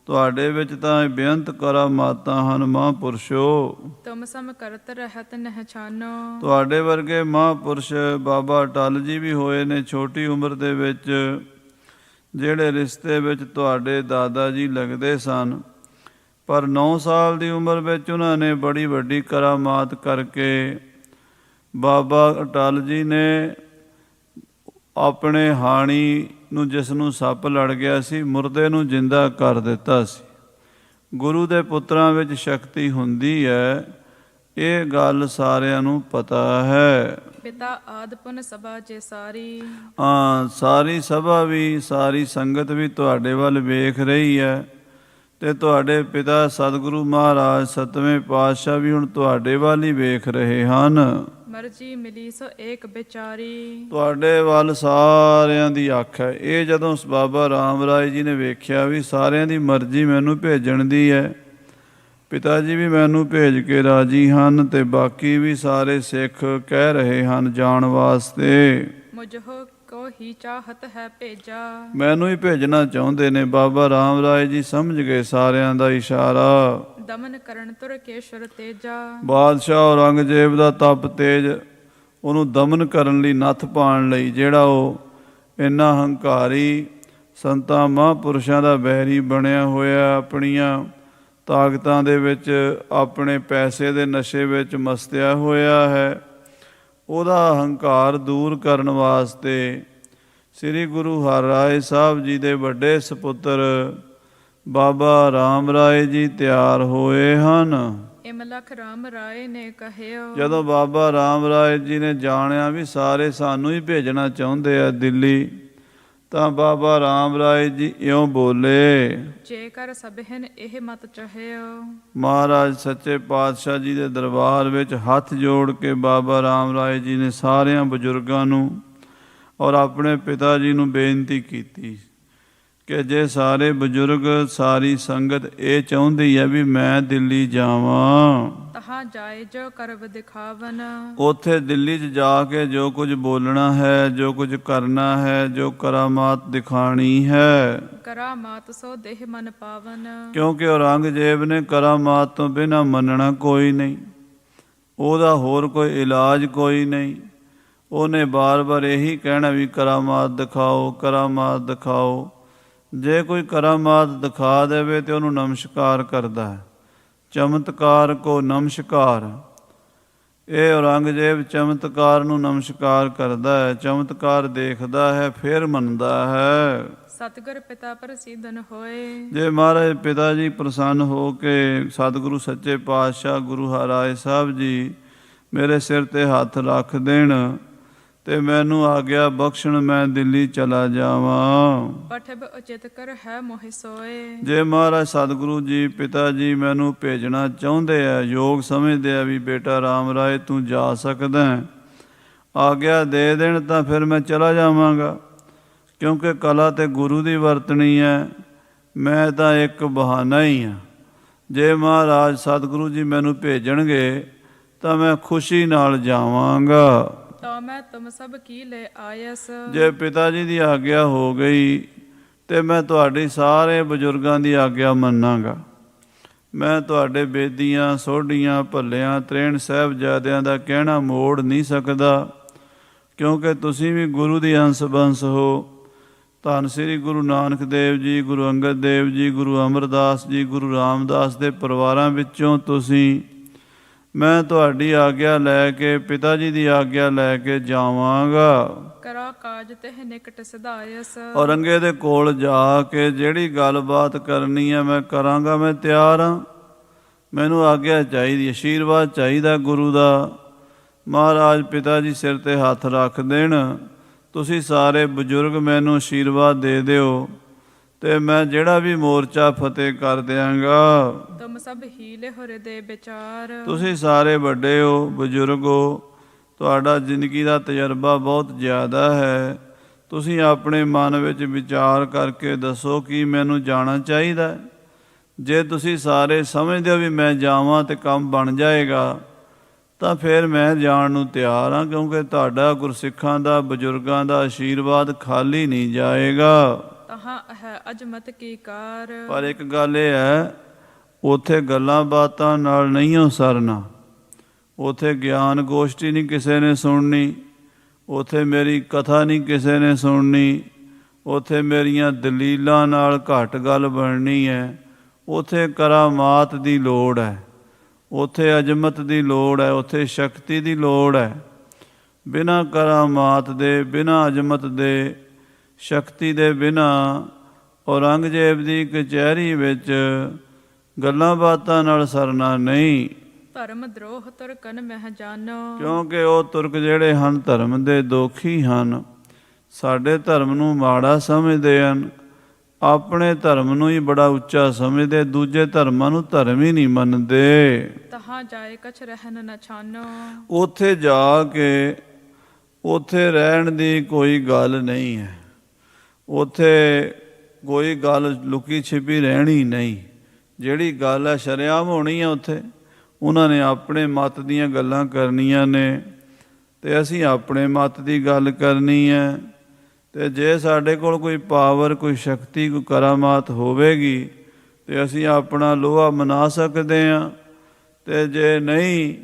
[SPEAKER 1] ਤੁਹਾਡੇ ਵਿੱਚ ਤਾਂ ਬੇਅੰਤ ਕਰਾਮਾਤਾਂ ਹਨ ਮਹਾਂਪੁਰਸ਼ੋ।
[SPEAKER 2] ਤੁਮ ਸਮ ਕਰਤ ਰਹਿਤ ਨਹਿ ਛਾਨੋ। ਤੁਹਾਡੇ
[SPEAKER 1] ਵਰਗੇ ਮਹਾਂਪੁਰਸ਼ ਬਾਬਾ ਅਟਲ ਜੀ ਵੀ ਹੋਏ ਨੇ ਛੋਟੀ ਉਮਰ ਦੇ ਵਿੱਚ, ਜਿਹੜੇ ਰਿਸ਼ਤੇ ਵਿੱਚ ਤੁਹਾਡੇ ਦਾਦਾ ਜੀ ਲੱਗਦੇ ਸਨ, ਪਰ 9 ਸਾਲ ਦੀ ਉਮਰ ਵਿੱਚ ਉਹਨਾਂ ਨੇ ਬੜੀ ਵੱਡੀ ਕਰਾਮਾਤ ਕਰਕੇ ਬਾਬਾ ਅਟਲ ਜੀ ਨੇ ਆਪਣੇ ਹਾਣੀ ਨੂੰ, ਜਿਸ ਨੂੰ ਸੱਪ ਲੜ ਗਿਆ ਸੀ, ਮੁਰਦੇ ਨੂੰ ਜਿੰਦਾ ਕਰ ਦਿੱਤਾ ਸੀ। ਗੁਰੂ ਦੇ ਪੁੱਤਰਾਂ ਵਿੱਚ ਸ਼ਕਤੀ ਹੁੰਦੀ ਹੈ, ਇਹ ਗੱਲ ਸਾਰਿਆਂ ਨੂੰ ਪਤਾ ਹੈ।
[SPEAKER 2] ਪਿਤਾ ਆਦਿ ਪੁਨ ਸਭਾ ਜੇ ਸਾਰੀ।
[SPEAKER 1] ਸਾਰੀ ਸਭਾ ਵੀ, ਸਾਰੀ ਸੰਗਤ ਵੀ ਤੁਹਾਡੇ ਵੱਲ ਵੇਖ ਰਹੀ ਹੈ, ਤੇ ਤੁਹਾਡੇ ਪਿਤਾ ਸਤਿਗੁਰੂ ਮਹਾਰਾਜ 7ਵੇਂ ਪਾਤਸ਼ਾਹ ਵੀ ਹੁਣ ਤੁਹਾਡੇ ਵੱਲ ਹੀ ਵੇਖ ਰਹੇ ਹਨ।
[SPEAKER 2] ਮਰਜੀ ਮਿਲੀ ਸੋ ਏਕ ਵਿਚਾਰੀ।
[SPEAKER 1] ਤੁਹਾਡੇ ਵੱਲ ਸਾਰਿਆਂ ਦੀ ਅੱਖ ਹੈ। ਇਹ ਜਦੋਂ ਬਾਬਾ ਰਾਮ ਰਾਏ ਜੀ ਨੇ ਵੇਖਿਆ ਵੀ ਸਾਰਿਆਂ ਦੀ ਮਰਜ਼ੀ ਮੈਨੂੰ ਭੇਜਣ ਦੀ ਹੈ, ਪਿਤਾ ਜੀ ਵੀ ਮੈਨੂੰ ਭੇਜ ਕੇ ਰਾਜੀ ਹਨ, ਤੇ ਬਾਕੀ ਵੀ ਸਾਰੇ ਸਿੱਖ ਕਹਿ ਰਹੇ ਹਨ ਜਾਣ ਵਾਸਤੇ।
[SPEAKER 2] ਮੁਝੋ ਕੋ ਹੀ ਚਾਹਤ ਹੈ ਭੇਜਾ। ਮੈਨੂੰ
[SPEAKER 1] ਹੀ ਭੇਜਣਾ ਚਾਹੁੰਦੇ ਨੇ। ਬਾਬਾ ਰਾਮ ਰਾਏ ਜੀ ਸਮਝ ਗਏ ਸਾਰਿਆਂ ਦਾ ਇਸ਼ਾਰਾ।
[SPEAKER 2] ਦਮਨ ਕਰਨ ਤੁਰ ਕੇਸ਼ਰ ਤੇਜਾ।
[SPEAKER 1] ਬਾਦਸ਼ਾਹ ਔਰੰਗਜ਼ੇਬ ਦਾ ਤਪ ਤੇਜ, ਉਹਨੂੰ ਦਮਨ ਕਰਨ ਲਈ, ਨੱਥ ਪਾਉਣ ਲਈ, ਜਿਹੜਾ ਉਹ ਇੰਨਾ ਹੰਕਾਰੀ ਸੰਤਾਂ ਮਹਾਂਪੁਰਸ਼ਾਂ ਦਾ ਬੈਰੀ ਬਣਿਆ ਹੋਇਆ, ਆਪਣੀਆਂ ਤਾਕਤਾਂ ਦੇ ਵਿੱਚ, ਆਪਣੇ ਪੈਸੇ ਦੇ ਨਸ਼ੇ ਵਿੱਚ ਮਸਤਿਆ ਹੋਇਆ ਹੈ, ਉਹਦਾ ਹੰਕਾਰ ਦੂਰ ਕਰਨ ਵਾਸਤੇ ਸ੍ਰੀ ਗੁਰੂ ਹਰਿਰਾਏ ਸਾਹਿਬ ਜੀ ਦੇ ਵੱਡੇ ਸਪੁੱਤਰ ਬਾਬਾ ਰਾਮ ਰਾਏ ਜੀ ਤਿਆਰ ਹੋਏ ਹਨ।
[SPEAKER 2] ਇਮਲਖ ਰਾਮ ਰਾਏ ਨੇ ਕਹਿਓ।
[SPEAKER 1] ਜਦੋਂ ਬਾਬਾ ਰਾਮ ਰਾਏ ਜੀ ਨੇ ਜਾਣਿਆ ਵੀ ਸਾਰੇ ਸਾਨੂੰ ਹੀ ਭੇਜਣਾ ਚਾਹੁੰਦੇ ਆ ਦਿੱਲੀ, ਤਾਂ ਬਾਬਾ ਰਾਮ ਰਾਏ ਜੀ ਇਉਂ ਬੋਲੇ,
[SPEAKER 2] ਜੇਕਰ ਸਭਿਨ ਇਹ ਮਤ ਚਾਹਿਓ।
[SPEAKER 1] ਮਹਾਰਾਜ ਸੱਚੇ ਪਾਤਸ਼ਾਹ ਜੀ ਦੇ ਦਰਬਾਰ ਵਿੱਚ ਹੱਥ ਜੋੜ ਕੇ ਬਾਬਾ ਰਾਮ ਰਾਏ ਜੀ ਨੇ ਸਾਰਿਆਂ ਬਜ਼ੁਰਗਾਂ ਨੂੰ ਔਰ ਆਪਣੇ ਪਿਤਾ ਜੀ ਨੂੰ ਬੇਨਤੀ ਕੀਤੀ ਕਿ ਜੇ ਸਾਰੇ ਬਜ਼ੁਰਗ, ਸਾਰੀ ਸੰਗਤ ਇਹ ਚਾਹੁੰਦੀ ਹੈ ਵੀ ਮੈਂ ਦਿੱਲੀ ਜਾਵਾਂ,
[SPEAKER 2] ਤਹਾਂ ਜਾਏ ਜੋ ਕਰਬ ਦਿਖਾਵਨ।
[SPEAKER 1] ਉੱਥੇ ਦਿੱਲੀ 'ਚ ਜਾ ਕੇ ਜੋ ਕੁਝ ਬੋਲਣਾ ਹੈ, ਜੋ ਕੁਝ ਕਰਨਾ ਹੈ, ਜੋ ਕਰਾਮਾਤ ਦਿਖਾਣੀ ਹੈ,
[SPEAKER 2] ਕਰਾਮਾਤ ਸੋ ਦੇਹ ਮਨ ਪਾਵਨ।
[SPEAKER 1] ਕਿਉਂਕਿ ਔਰੰਗਜ਼ੇਬ ਨੇ ਕਰਾਮਾਤ ਤੋਂ ਬਿਨਾਂ ਮੰਨਣਾ ਕੋਈ ਨਹੀਂ, ਉਹਦਾ ਹੋਰ ਕੋਈ ਇਲਾਜ ਕੋਈ ਨਹੀਂ। ਉਹਨੇ ਬਾਰ-ਬਾਰ ਇਹੀ ਕਹਿਣਾ ਵੀ ਕਰਾਮਾਤ ਦਿਖਾਓ, ਕਰਾਮਾਤ ਦਿਖਾਓ। ਜੇ ਕੋਈ ਕਰਾਮਾਤ ਦਿਖਾ ਦੇਵੇ ਤੇ ਉਹਨੂੰ ਨਮਸਕਾਰ ਕਰਦਾ ਹੈ। ਚਮਤਕਾਰ ਕੋ ਨਮਸਕਾਰ। ਇਹ ਔਰੰਗਜ਼ੇਬ ਚਮਤਕਾਰ ਨੂੰ ਨਮਸਕਾਰ ਕਰਦਾ ਹੈ, ਚਮਤਕਾਰ ਦੇਖਦਾ ਹੈ, ਫਿਰ ਮੰਨਦਾ ਹੈ।
[SPEAKER 2] ਸਤਿਗੁਰ ਪਿਤਾ ਪ੍ਰਸਿੱਧਨ ਹੋਏ। ਜੇ
[SPEAKER 1] ਮਹਾਰਾਜ ਪਿਤਾ ਜੀ ਪ੍ਰਸੰਨ ਹੋ ਕੇ ਸਤਿਗੁਰੂ ਸੱਚੇ ਪਾਤਸ਼ਾਹ ਗੁਰੂ ਹਰਿਰਾਏ ਸਾਹਿਬ ਜੀ ਮੇਰੇ ਸਿਰ ਤੇ ਹੱਥ ਰੱਖ ਦੇਣ ਤੇ ਮੈਨੂੰ ਆਗਿਆ ਬਖਸ਼ਣ, ਮੈਂ ਦਿੱਲੀ ਚਲਾ ਜਾਵਾਂ।
[SPEAKER 2] ਪਠਬ ਉਚਿਤ ਕਰ ਹੈ ਮੋਹਿ ਸੋਏ।
[SPEAKER 1] ਜੇ ਮਹਾਰਾਜ ਸਤਿਗੁਰੂ ਜੀ ਪਿਤਾ ਜੀ ਮੈਨੂੰ ਭੇਜਣਾ ਚਾਹੁੰਦੇ ਆ, ਯੋਗ ਸਮਝਦੇ ਆ ਵੀ ਬੇਟਾ ਰਾਮ ਰਾਏ ਤੂੰ ਜਾ ਸਕਦਾ, ਆਗਿਆ ਦੇ ਦੇਣ ਤਾਂ ਫਿਰ ਮੈਂ ਚਲਾ ਜਾਵਾਂਗਾ, ਕਿਉਂਕਿ ਕਲਾ ਤੇ ਗੁਰੂ ਦੀ ਵਰਤਣੀ ਹੈ, ਮੈਂ ਤਾਂ ਇੱਕ ਬਹਾਨਾ ਹੀ ਹਾਂ। ਜੇ ਮਹਾਰਾਜ ਸਤਿਗੁਰੂ ਜੀ ਮੈਨੂੰ ਭੇਜਣਗੇ ਤਾਂ ਮੈਂ ਖੁਸ਼ੀ ਨਾਲ ਜਾਵਾਂਗਾ।
[SPEAKER 2] ਤਾਂ ਮੈਂ ਤੁਮ ਸਭ ਕੀ ਲੈ ਆਇਸ।
[SPEAKER 1] ਜੇ ਪਿਤਾ ਜੀ ਦੀ ਆਗਿਆ ਹੋ ਗਈ ਤੇ ਮੈਂ ਤੁਹਾਡੀ ਸਾਰੇ ਬਜ਼ੁਰਗਾਂ ਦੀ ਆਗਿਆ ਮੰਨਾਂਗਾ। ਮੈਂ ਤੁਹਾਡੇ ਬੇਦੀਆਂ, ਸੋਢੀਆਂ, ਭੱਲਿਆਂ, ਤ੍ਰੇਣ ਸਾਹਿਬਜ਼ਾਦਿਆਂ ਦਾ ਕਹਿਣਾ ਮੋੜ ਨਹੀਂ ਸਕਦਾ, ਕਿਉਂਕਿ ਤੁਸੀਂ ਵੀ ਗੁਰੂ ਦੀ ਅੰਸ਼ ਬੰਸ ਹੋ। ਧੰਨ ਸ੍ਰੀ ਗੁਰੂ ਨਾਨਕ ਦੇਵ ਜੀ, ਗੁਰੂ ਅੰਗਦ ਦੇਵ ਜੀ, ਗੁਰੂ ਅਮਰਦਾਸ ਜੀ, ਗੁਰੂ ਰਾਮਦਾਸ ਦੇ ਪਰਿਵਾਰਾਂ ਵਿੱਚੋਂ ਤੁਸੀਂ। ਮੈਂ ਤੁਹਾਡੀ ਆਗਿਆ ਲੈ ਕੇ, ਪਿਤਾ ਜੀ ਦੀ ਆਗਿਆ ਲੈ ਕੇ ਜਾਵਾਂਗਾ।
[SPEAKER 2] ਕਰਾ ਕਾਜ ਤੇ ਨਿਕਟ ਸਦਾਇਸ।
[SPEAKER 1] ਔਰੰਗੇ ਦੇ ਕੋਲ ਜਾ ਕੇ ਜਿਹੜੀ ਗੱਲਬਾਤ ਕਰਨੀ ਹੈ ਮੈਂ ਕਰਾਂਗਾ, ਮੈਂ ਤਿਆਰ ਹਾਂ। ਮੈਨੂੰ ਆਗਿਆ ਚਾਹੀਦੀ, ਆਸ਼ੀਰਵਾਦ ਚਾਹੀਦਾ ਗੁਰੂ ਦਾ। ਮਹਾਰਾਜ ਪਿਤਾ ਜੀ ਸਿਰ ਤੇ ਹੱਥ ਰੱਖ ਦੇਣ, ਤੁਸੀਂ ਸਾਰੇ ਬਜ਼ੁਰਗ ਮੈਨੂੰ ਆਸ਼ੀਰਵਾਦ ਦੇ ਦਿਓ ਤੇ ਮੈਂ ਜਿਹੜਾ ਵੀ ਮੋਰਚਾ ਫਤਿਹ ਕਰ ਦਿਆਂਗਾ।
[SPEAKER 2] ਤੁਮ ਸਭ ਹੀਲੇ ਹਿਰਦੇ ਵਿਚਾਰ। ਤੁਸੀਂ
[SPEAKER 1] ਸਾਰੇ ਵੱਡੇ ਹੋ, ਬਜ਼ੁਰਗ ਹੋ, ਤੁਹਾਡਾ ਜ਼ਿੰਦਗੀ ਦਾ ਤਜਰਬਾ ਬਹੁਤ ਜ਼ਿਆਦਾ ਹੈ। ਤੁਸੀਂ ਆਪਣੇ ਮਨ ਵਿੱਚ ਵਿਚਾਰ ਕਰਕੇ ਦੱਸੋ ਕਿ ਮੈਨੂੰ ਜਾਣਾ ਚਾਹੀਦਾ। ਜੇ ਤੁਸੀਂ ਸਾਰੇ ਸਮਝਦੇ ਹੋ ਵੀ ਮੈਂ ਜਾਵਾਂ ਤੇ ਕੰਮ ਬਣ ਜਾਏਗਾ, ਤਾਂ ਫਿਰ ਮੈਂ ਜਾਣ ਨੂੰ ਤਿਆਰ ਹਾਂ, ਕਿਉਂਕਿ ਤੁਹਾਡਾ ਗੁਰਸਿੱਖਾਂ ਦਾ, ਬਜ਼ੁਰਗਾਂ ਦਾ ਆਸ਼ੀਰਵਾਦ ਖਾਲੀ ਨਹੀਂ ਜਾਏਗਾ।
[SPEAKER 2] ਤਹਾਂ ਹੈ ਅਜਮਤ ਕੀ ਕਾਰ।
[SPEAKER 1] ਪਰ ਇੱਕ ਗੱਲ ਇਹ ਹੈ, ਉੱਥੇ ਗੱਲਾਂ ਬਾਤਾਂ ਨਾਲ ਨਹੀਂ ਹੋ ਸਰਨਾ। ਉੱਥੇ ਗਿਆਨ ਗੋਸ਼ਟੀ ਨਹੀਂ ਕਿਸੇ ਨੇ ਸੁਣਨੀ, ਉੱਥੇ ਮੇਰੀ ਕਥਾ ਨਹੀਂ ਕਿਸੇ ਨੇ ਸੁਣਨੀ, ਉੱਥੇ ਮੇਰੀਆਂ ਦਲੀਲਾਂ ਨਾਲ ਘੱਟ ਗੱਲ ਬਣਨੀ ਹੈ। ਉੱਥੇ ਕਰਾਮਾਤ ਦੀ ਲੋੜ ਹੈ, ਉੱਥੇ ਅਜਮਤ ਦੀ ਲੋੜ ਹੈ, ਉੱਥੇ ਸ਼ਕਤੀ ਦੀ ਲੋੜ ਹੈ। ਬਿਨਾਂ ਕਰਾਮਾਤ ਦੇ, ਬਿਨਾਂ ਅਜਮਤ ਦੇ, ਸ਼ਕਤੀ ਦੇ ਬਿਨਾਂ ਔਰੰਗਜ਼ੇਬ ਦੀ ਕਚਹਿਰੀ ਵਿੱਚ ਗੱਲਾਂ ਬਾਤਾਂ ਨਾਲ ਸਰਨਾ ਨਹੀਂ।
[SPEAKER 2] ਧਰਮ ਦਰੋਹ ਤੁਰਕਨ ਮਹਿ ਜਾਨੋ। ਕਿਉਂਕਿ
[SPEAKER 1] ਉਹ ਤੁਰਕ ਜਿਹੜੇ ਹਨ ਧਰਮ ਦੇ ਦੋਖੀ ਹਨ, ਸਾਡੇ ਧਰਮ ਨੂੰ ਮਾੜਾ ਸਮਝਦੇ ਹਨ, ਆਪਣੇ ਧਰਮ ਨੂੰ ਹੀ ਬੜਾ ਉੱਚਾ ਸਮਝਦੇ, ਦੂਜੇ ਧਰਮਾਂ ਨੂੰ ਧਰਮ ਹੀ ਨਹੀਂ ਮੰਨਦੇ।
[SPEAKER 2] ਤਹਾਂ ਜਾਏ ਕਛ ਰਹਿਨ ਨ ਛਾਨੋ।
[SPEAKER 1] ਉੱਥੇ ਜਾ ਕੇ ਉੱਥੇ ਰਹਿਣ ਦੀ ਕੋਈ ਗੱਲ ਨਹੀਂ ਹੈ, ਉੱਥੇ ਕੋਈ ਗੱਲ ਲੁਕੀ ਛਿਪੀ ਰਹਿਣੀ ਨਹੀਂ। ਜਿਹੜੀ ਗੱਲ ਹੈ ਸ਼ਰੇਆਮ ਹੋਣੀ ਹੈ। ਉੱਥੇ ਉਹਨਾਂ ਨੇ ਆਪਣੇ ਮਤ ਦੀਆਂ ਗੱਲਾਂ ਕਰਨੀਆਂ ਨੇ ਤੇ ਅਸੀਂ ਆਪਣੇ ਮਤ ਦੀ ਗੱਲ ਕਰਨੀ ਹੈ। ਤੇ ਜੇ ਸਾਡੇ ਕੋਲ ਕੋਈ ਪਾਵਰ, ਕੋਈ ਸ਼ਕਤੀ, ਕੋਈ ਕਰਾਮਾਤ ਹੋਵੇਗੀ ਤੇ ਅਸੀਂ ਆਪਣਾ ਲੋਹਾ ਮਨਾ ਸਕਦੇ ਹਾਂ, ਤੇ ਜੇ ਨਹੀਂ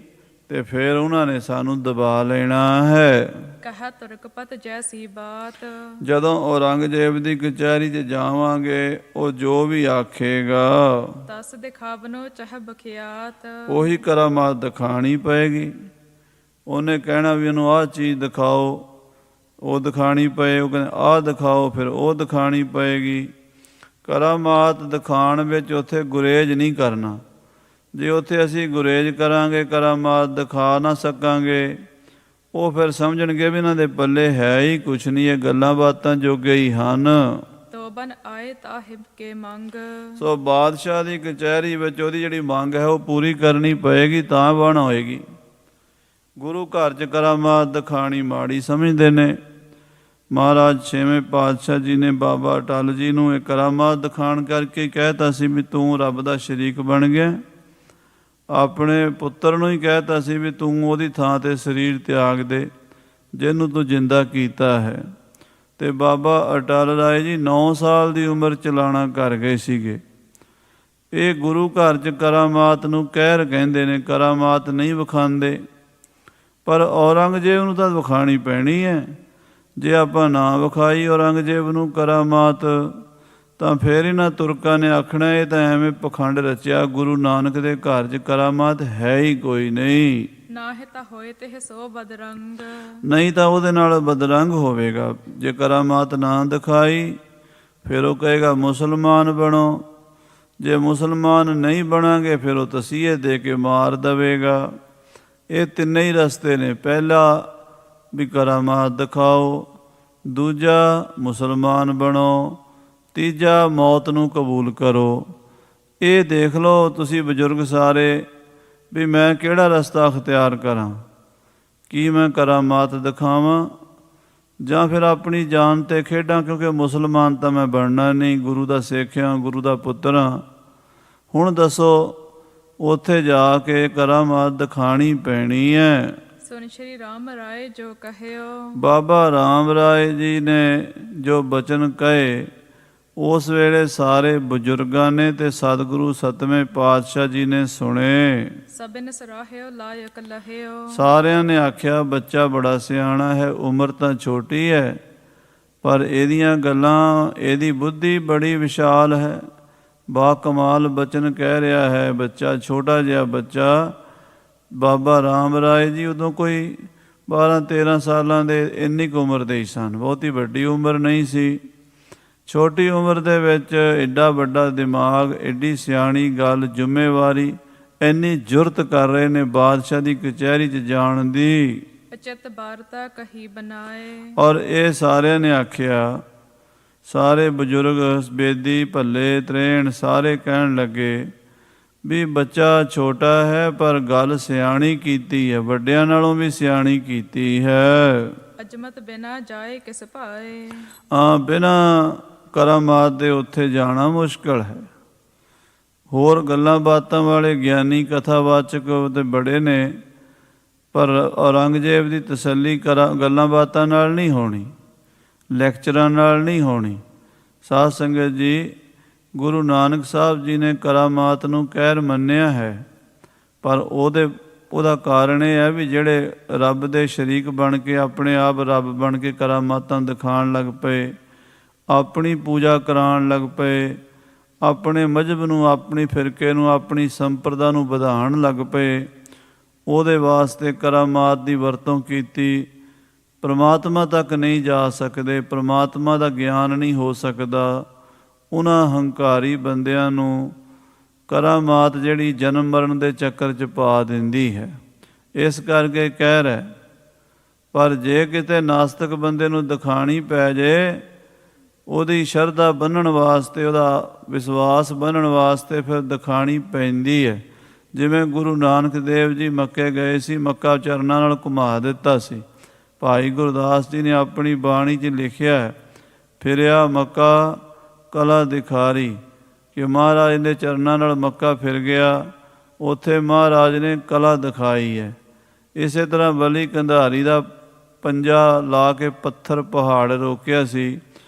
[SPEAKER 1] ਤੇ ਫਿਰ ਉਹਨਾਂ ਨੇ ਸਾਨੂੰ ਦਬਾ ਲੈਣਾ ਹੈ।
[SPEAKER 2] ਕਹ ਤੁਰਕਪਤ ਜੈਸੀ ਬਾਤ।
[SPEAKER 1] ਜਦੋਂ ਔਰੰਗਜ਼ੇਬ ਦੀ ਕਚਹਿਰੀ 'ਚ ਜਾਵਾਂਗੇ, ਉਹ ਜੋ ਵੀ ਆਖੇਗਾ
[SPEAKER 2] ਤਸ ਦਿਖਾਵਨੋ ਚਾਹ ਬਖਿਆਤ।
[SPEAKER 1] ਉਹੀ ਕਰਾਮਾਤ ਦਿਖਾਣੀ ਪਏਗੀ। ਉਹਨੇ ਕਹਿਣਾ ਵੀ ਇਹਨੂੰ ਆਹ ਚੀਜ਼ ਦਿਖਾਓ, ਉਹ ਦਿਖਾਣੀ ਪਏ। ਉਹ ਕਹਿੰਦੇ ਆਹ ਦਿਖਾਓ, ਫਿਰ ਉਹ ਦਿਖਾਣੀ ਪਏਗੀ। ਕਰਾਮਾਤ ਦਿਖਾਉਣ ਵਿੱਚ ਉੱਥੇ ਗੁਰੇਜ਼ ਨਹੀਂ ਕਰਨਾ। ਜੇ ਉੱਥੇ ਅਸੀਂ ਗੁਰੇਜ਼ ਕਰਾਂਗੇ, ਕਰਾਮਾਤ ਦਿਖਾ ਨਾ ਸਕਾਂਗੇ, ਉਹ ਫਿਰ ਸਮਝਣਗੇ ਵੀ ਇਹਨਾਂ ਦੇ ਪੱਲੇ ਹੈ ਹੀ ਕੁਛ ਨਹੀਂ, ਇਹ ਗੱਲਾਂ ਬਾਤਾਂ ਜੋਗੇ ਹੀ ਹਨ।
[SPEAKER 2] ਤੋ ਬਨ ਆਏ ਤਾਹਿਬ ਕੇ ਮੰਗ।
[SPEAKER 1] ਸੋ ਬਾਦਸ਼ਾਹ ਦੀ ਕਚਹਿਰੀ ਵਿੱਚ ਉਹਦੀ ਜਿਹੜੀ ਮੰਗ ਹੈ ਉਹ ਪੂਰੀ ਕਰਨੀ ਪਏਗੀ, ਤਾਂ ਬਣ ਹੋਏਗੀ। ਗੁਰੂ ਘਰ 'ਚ ਕਰਾਮਾਤ ਦਿਖਾਣੀ ਮਾੜੀ ਸਮਝਦੇ ਨੇ। ਮਹਾਰਾਜ 6ਵੇਂ ਪਾਤਸ਼ਾਹ ਜੀ ਨੇ ਬਾਬਾ ਅਟਲ ਜੀ ਨੂੰ ਇਹ ਕਰਾਮਾਤ ਦਿਖਾਣ ਕਰਕੇ ਕਹਿਤਾ ਸੀ ਵੀ ਤੂੰ ਰੱਬ ਦਾ ਸ਼ਰੀਕ ਬਣ ਗਿਆ। ਆਪਣੇ ਪੁੱਤਰ ਨੂੰ ਹੀ ਕਹਿਤਾ ਸੀ ਵੀ ਤੂੰ ਉਹਦੀ ਥਾਂ 'ਤੇ ਸਰੀਰ ਤਿਆਗ ਦੇ ਜਿਹਨੂੰ ਤੂੰ ਜਿੰਦਾ ਕੀਤਾ ਹੈ। ਅਤੇ ਬਾਬਾ ਅਟਲ ਰਾਏ ਜੀ 9 ਸਾਲ ਦੀ ਉਮਰ ਚਲਾਣਾ ਕਰ ਗਏ ਸੀਗੇ। ਇਹ ਗੁਰੂ ਘਰ 'ਚ ਕਰਾਮਾਤ ਨੂੰ ਕਹਿਰ ਕਹਿੰਦੇ ਨੇ, ਕਰਾਮਾਤ ਨਹੀਂ ਵਿਖਾਉਂਦੇ। ਪਰ ਔਰੰਗਜ਼ੇਬ ਨੂੰ ਤਾਂ ਵਿਖਾਣੀ ਪੈਣੀ ਹੈ। ਜੇ ਆਪਾਂ ਨਾ ਵਿਖਾਈ ਔਰੰਗਜ਼ੇਬ ਨੂੰ ਕਰਾਮਾਤ, ਤਾਂ ਫਿਰ ਇਹਨਾਂ ਤੁਰਕਾਂ ਨੇ ਆਖਣਾ ਇਹ ਤਾਂ ਐਵੇਂ ਪਖੰਡ ਰਚਿਆ, ਗੁਰੂ ਨਾਨਕ ਦੇ ਘਰ 'ਚ ਕਰਾਮਾਤ ਹੈ ਹੀ ਕੋਈ ਨਹੀਂ।
[SPEAKER 2] ਨਾਹਿ ਤਾਂ ਹੋਏ ਤੇ ਸੋ ਬਦਰੰਗ।
[SPEAKER 1] ਨਹੀਂ ਤਾਂ ਉਹਦੇ ਨਾਲ ਬਦਰੰਗ ਹੋਵੇਗਾ। ਜੇ ਕਰਾਮਾਤ ਨਾ ਦਿਖਾਈ ਫਿਰ ਉਹ ਕਹੇਗਾ ਮੁਸਲਮਾਨ ਬਣੋ। ਜੇ ਮੁਸਲਮਾਨ ਨਹੀਂ ਬਣਾਂਗੇ ਫਿਰ ਉਹ ਤਸੀਹੇ ਦੇ ਕੇ ਮਾਰ ਦੇਵੇਗਾ। ਇਹ ਤਿੰਨੇ ਹੀ ਰਸਤੇ ਨੇ। ਪਹਿਲਾ ਵੀ ਕਰਾਮਾਤ ਦਿਖਾਓ, ਦੂਜਾ ਮੁਸਲਮਾਨ ਬਣੋ, ਤੀਜਾ ਮੌਤ ਨੂੰ ਕਬੂਲ ਕਰੋ। ਇਹ ਦੇਖ ਲਓ ਤੁਸੀਂ ਬਜ਼ੁਰਗ ਸਾਰੇ ਵੀ ਮੈਂ ਕਿਹੜਾ ਰਸਤਾ ਅਖਤਿਆਰ ਕਰਾਂ। ਕੀ ਮੈਂ ਕਰਾਮਾਤ ਦਿਖਾਵਾਂ ਜਾਂ ਫਿਰ ਆਪਣੀ ਜਾਨ 'ਤੇ ਖੇਡਾਂ, ਕਿਉਂਕਿ ਮੁਸਲਮਾਨ ਤਾਂ ਮੈਂ ਬਣਨਾ ਨਹੀਂ, ਗੁਰੂ ਦਾ ਸਿੱਖ ਹਾਂ, ਗੁਰੂ ਦਾ ਪੁੱਤਰ ਹਾਂ। ਹੁਣ ਦੱਸੋ ਉੱਥੇ ਜਾ ਕੇ ਕਰਾਮਾਤ ਦਿਖਾਣੀ ਪੈਣੀ ਹੈ।
[SPEAKER 2] ਸੁਣ ਸ਼੍ਰੀ ਰਾਮ ਰਾਏ ਜੋ ਕਹਿਓ। ਬਾਬਾ
[SPEAKER 1] ਰਾਮ ਰਾਏ ਜੀ ਨੇ ਜੋ ਬਚਨ ਕਹੇ ਉਸ ਵੇਲੇ ਸਾਰੇ ਬਜ਼ੁਰਗਾਂ ਨੇ ਤੇ ਸਤਿਗੁਰੂ 7ਵੇਂ ਪਾਤਸ਼ਾਹ ਜੀ ਨੇ ਸੁਣੇ।
[SPEAKER 2] ਸਭਨ ਸਰਾਹਿਓ ਲਾਇਕ ਲਹਿਓ। ਸਾਰਿਆਂ
[SPEAKER 1] ਨੇ ਆਖਿਆ ਬੱਚਾ ਬੜਾ ਸਿਆਣਾ ਹੈ, ਉਮਰ ਤਾਂ ਛੋਟੀ ਹੈ ਪਰ ਇਹਦੀਆਂ ਗੱਲਾਂ, ਇਹਦੀ ਬੁੱਧੀ ਬੜੀ ਵਿਸ਼ਾਲ ਹੈ। ਬਾ ਕਮਾਲ ਬਚਨ ਕਹਿ ਰਿਹਾ ਹੈ ਬੱਚਾ, ਛੋਟਾ ਜਿਹਾ ਬੱਚਾ। ਬਾਬਾ ਰਾਮ ਰਾਏ ਜੀ ਉਦੋਂ ਕੋਈ 12-13 ਸਾਲਾਂ ਦੇ, ਇੰਨੀ ਕੁ ਉਮਰ ਦੇ ਹੀ ਸਨ, ਬਹੁਤੀ ਵੱਡੀ ਉਮਰ ਨਹੀਂ ਸੀ। ਛੋਟੀ ਉਮਰ ਦੇ ਵਿੱਚ ਐਡਾ ਵੱਡਾ ਦਿਮਾਗ, ਐਡੀ ਸਿਆਣੀ ਗੱਲ, ਜ਼ਿੰਮੇਵਾਰੀ, ਇੰਨੀ ਜੁਰਤ ਕਰ ਰਹੇ ਨੇ ਬਾਦਸ਼ਾਹ ਦੀ ਕਚਹਿਰੀ 'ਚ ਜਾਣ ਦੀ।
[SPEAKER 2] ਅਚਿਤ ਵਾਰਤਾ ਕਹੀ ਬਣਾਏ।
[SPEAKER 1] ਔਰ ਇਹ ਸਾਰਿਆਂ ਨੇ ਆਖਿਆ, ਸਾਰੇ ਬਜ਼ੁਰਗ ਬੇਦੀ ਭੱਲੇ ਤਰੇਣ ਸਾਰੇ ਕਹਿਣ ਲੱਗੇ ਵੀ ਬੱਚਾ ਛੋਟਾ ਹੈ ਪਰ ਗੱਲ ਸਿਆਣੀ ਕੀਤੀ ਹੈ, ਵੱਡਿਆਂ ਨਾਲੋਂ ਵੀ ਸਿਆਣੀ ਕੀਤੀ ਹੈ।
[SPEAKER 2] ਅਜਮਤ ਬਿਨਾ ਜਾਏ ਕਿਸ ਭਾਏ।
[SPEAKER 1] ਬਿਨਾਂ ਕਰਾਮਾਤ ਦੇ ਉੱਥੇ ਜਾਣਾ ਮੁਸ਼ਕਲ ਹੈ। ਹੋਰ ਗੱਲਾਂ ਬਾਤਾਂ ਵਾਲੇ ਗਿਆਨੀ ਕਥਾਵਾਚਕ ਤੇ ਬੜੇ ਨੇ, ਪਰ ਔਰੰਗਜ਼ੇਬ ਦੀ ਤਸੱਲੀ ਗੱਲਾਂ ਬਾਤਾਂ ਨਾਲ ਨਹੀਂ ਹੋਣੀ, ਲੈਕਚਰਾਂ ਨਾਲ ਨਹੀਂ ਹੋਣੀ। ਸਾਧ ਸੰਗਤ ਜੀ, ਗੁਰੂ ਨਾਨਕ ਸਾਹਿਬ ਜੀ ਨੇ ਕਰਾਮਾਤ ਨੂੰ ਕਹਿਰ ਮੰਨਿਆ ਹੈ, ਪਰ ਉਹਦਾ ਕਾਰਨ ਇਹ ਹੈ ਵੀ ਜਿਹੜੇ ਰੱਬ ਦੇ ਸ਼ਰੀਕ ਬਣ ਕੇ ਆਪਣੇ ਆਪ ਰੱਬ ਬਣ ਕੇ ਕਰਾਮਾਤਾਂ ਦਿਖਾਉਣ ਲੱਗ ਪਏ, ਆਪਣੀ ਪੂਜਾ ਕਰਾਉਣ ਲੱਗ ਪਏ, ਆਪਣੇ ਮਜ਼ਹਬ ਨੂੰ, ਆਪਣੀ ਫਿਰਕੇ ਨੂੰ, ਆਪਣੀ ਸੰਪਰਦਾ ਨੂੰ ਵਧਾਉਣ ਲੱਗ ਪਏ, ਉਹਦੇ ਵਾਸਤੇ ਕਰਾਮਾਤ ਦੀ ਵਰਤੋਂ ਕੀਤੀ। ਪਰਮਾਤਮਾ ਤੱਕ ਨਹੀਂ ਜਾ ਸਕਦੇ, ਪਰਮਾਤਮਾ ਦਾ ਗਿਆਨ ਨਹੀਂ ਹੋ ਸਕਦਾ। ਉਹਨਾਂ ਹੰਕਾਰੀ ਬੰਦਿਆਂ ਨੂੰ ਕਰਾਮਾਤ ਜਿਹੜੀ ਜਨਮ ਮਰਨ ਦੇ ਚੱਕਰ 'ਚ ਪਾ ਦਿੰਦੀ ਹੈ। ਇਸ ਕਰਕੇ ਕਹਿ ਰਿਹਾ, ਪਰ ਜੇ ਕਿਤੇ ਨਾਸਤਿਕ ਬੰਦੇ ਨੂੰ ਦਿਖਾਣੀ ਪੈ ਜੇ, ਉਹਦੀ ਸ਼ਰਧਾ ਬੰਨ੍ਹਣ ਵਾਸਤੇ, ਉਹਦਾ ਵਿਸ਼ਵਾਸ ਬੰਨ੍ਹਣ ਵਾਸਤੇ ਫਿਰ ਦਿਖਾਣੀ ਪੈਂਦੀ ਹੈ। ਜਿਵੇਂ ਗੁਰੂ ਨਾਨਕ ਦੇਵ ਜੀ ਮੱਕੇ ਗਏ ਸੀ, ਮੱਕਾ ਚਰਨਾਂ ਨਾਲ ਘੁਮਾ ਦਿੱਤਾ ਸੀ। ਭਾਈ ਗੁਰਦਾਸ ਜੀ ਨੇ ਆਪਣੀ ਬਾਣੀ 'ਚ ਲਿਖਿਆ, ਫਿਰਿਆ ਮੱਕਾ ਕਲਾ ਦਿਖਾਰੀ, ਕਿ ਮਹਾਰਾਜ ਦੇ ਚਰਨਾਂ ਨਾਲ ਮੱਕਾ ਫਿਰ ਗਿਆ, ਉੱਥੇ ਮਹਾਰਾਜ ਨੇ ਕਲਾ ਦਿਖਾਈ ਹੈ। ਇਸੇ ਤਰ੍ਹਾਂ ਬਲੀ ਕੰਧਾਰੀ ਦਾ ਪੰਜਾ ਲਾ ਕੇ ਪੱਥਰ ਪਹਾੜ ਰੋਕਿਆ ਸੀ,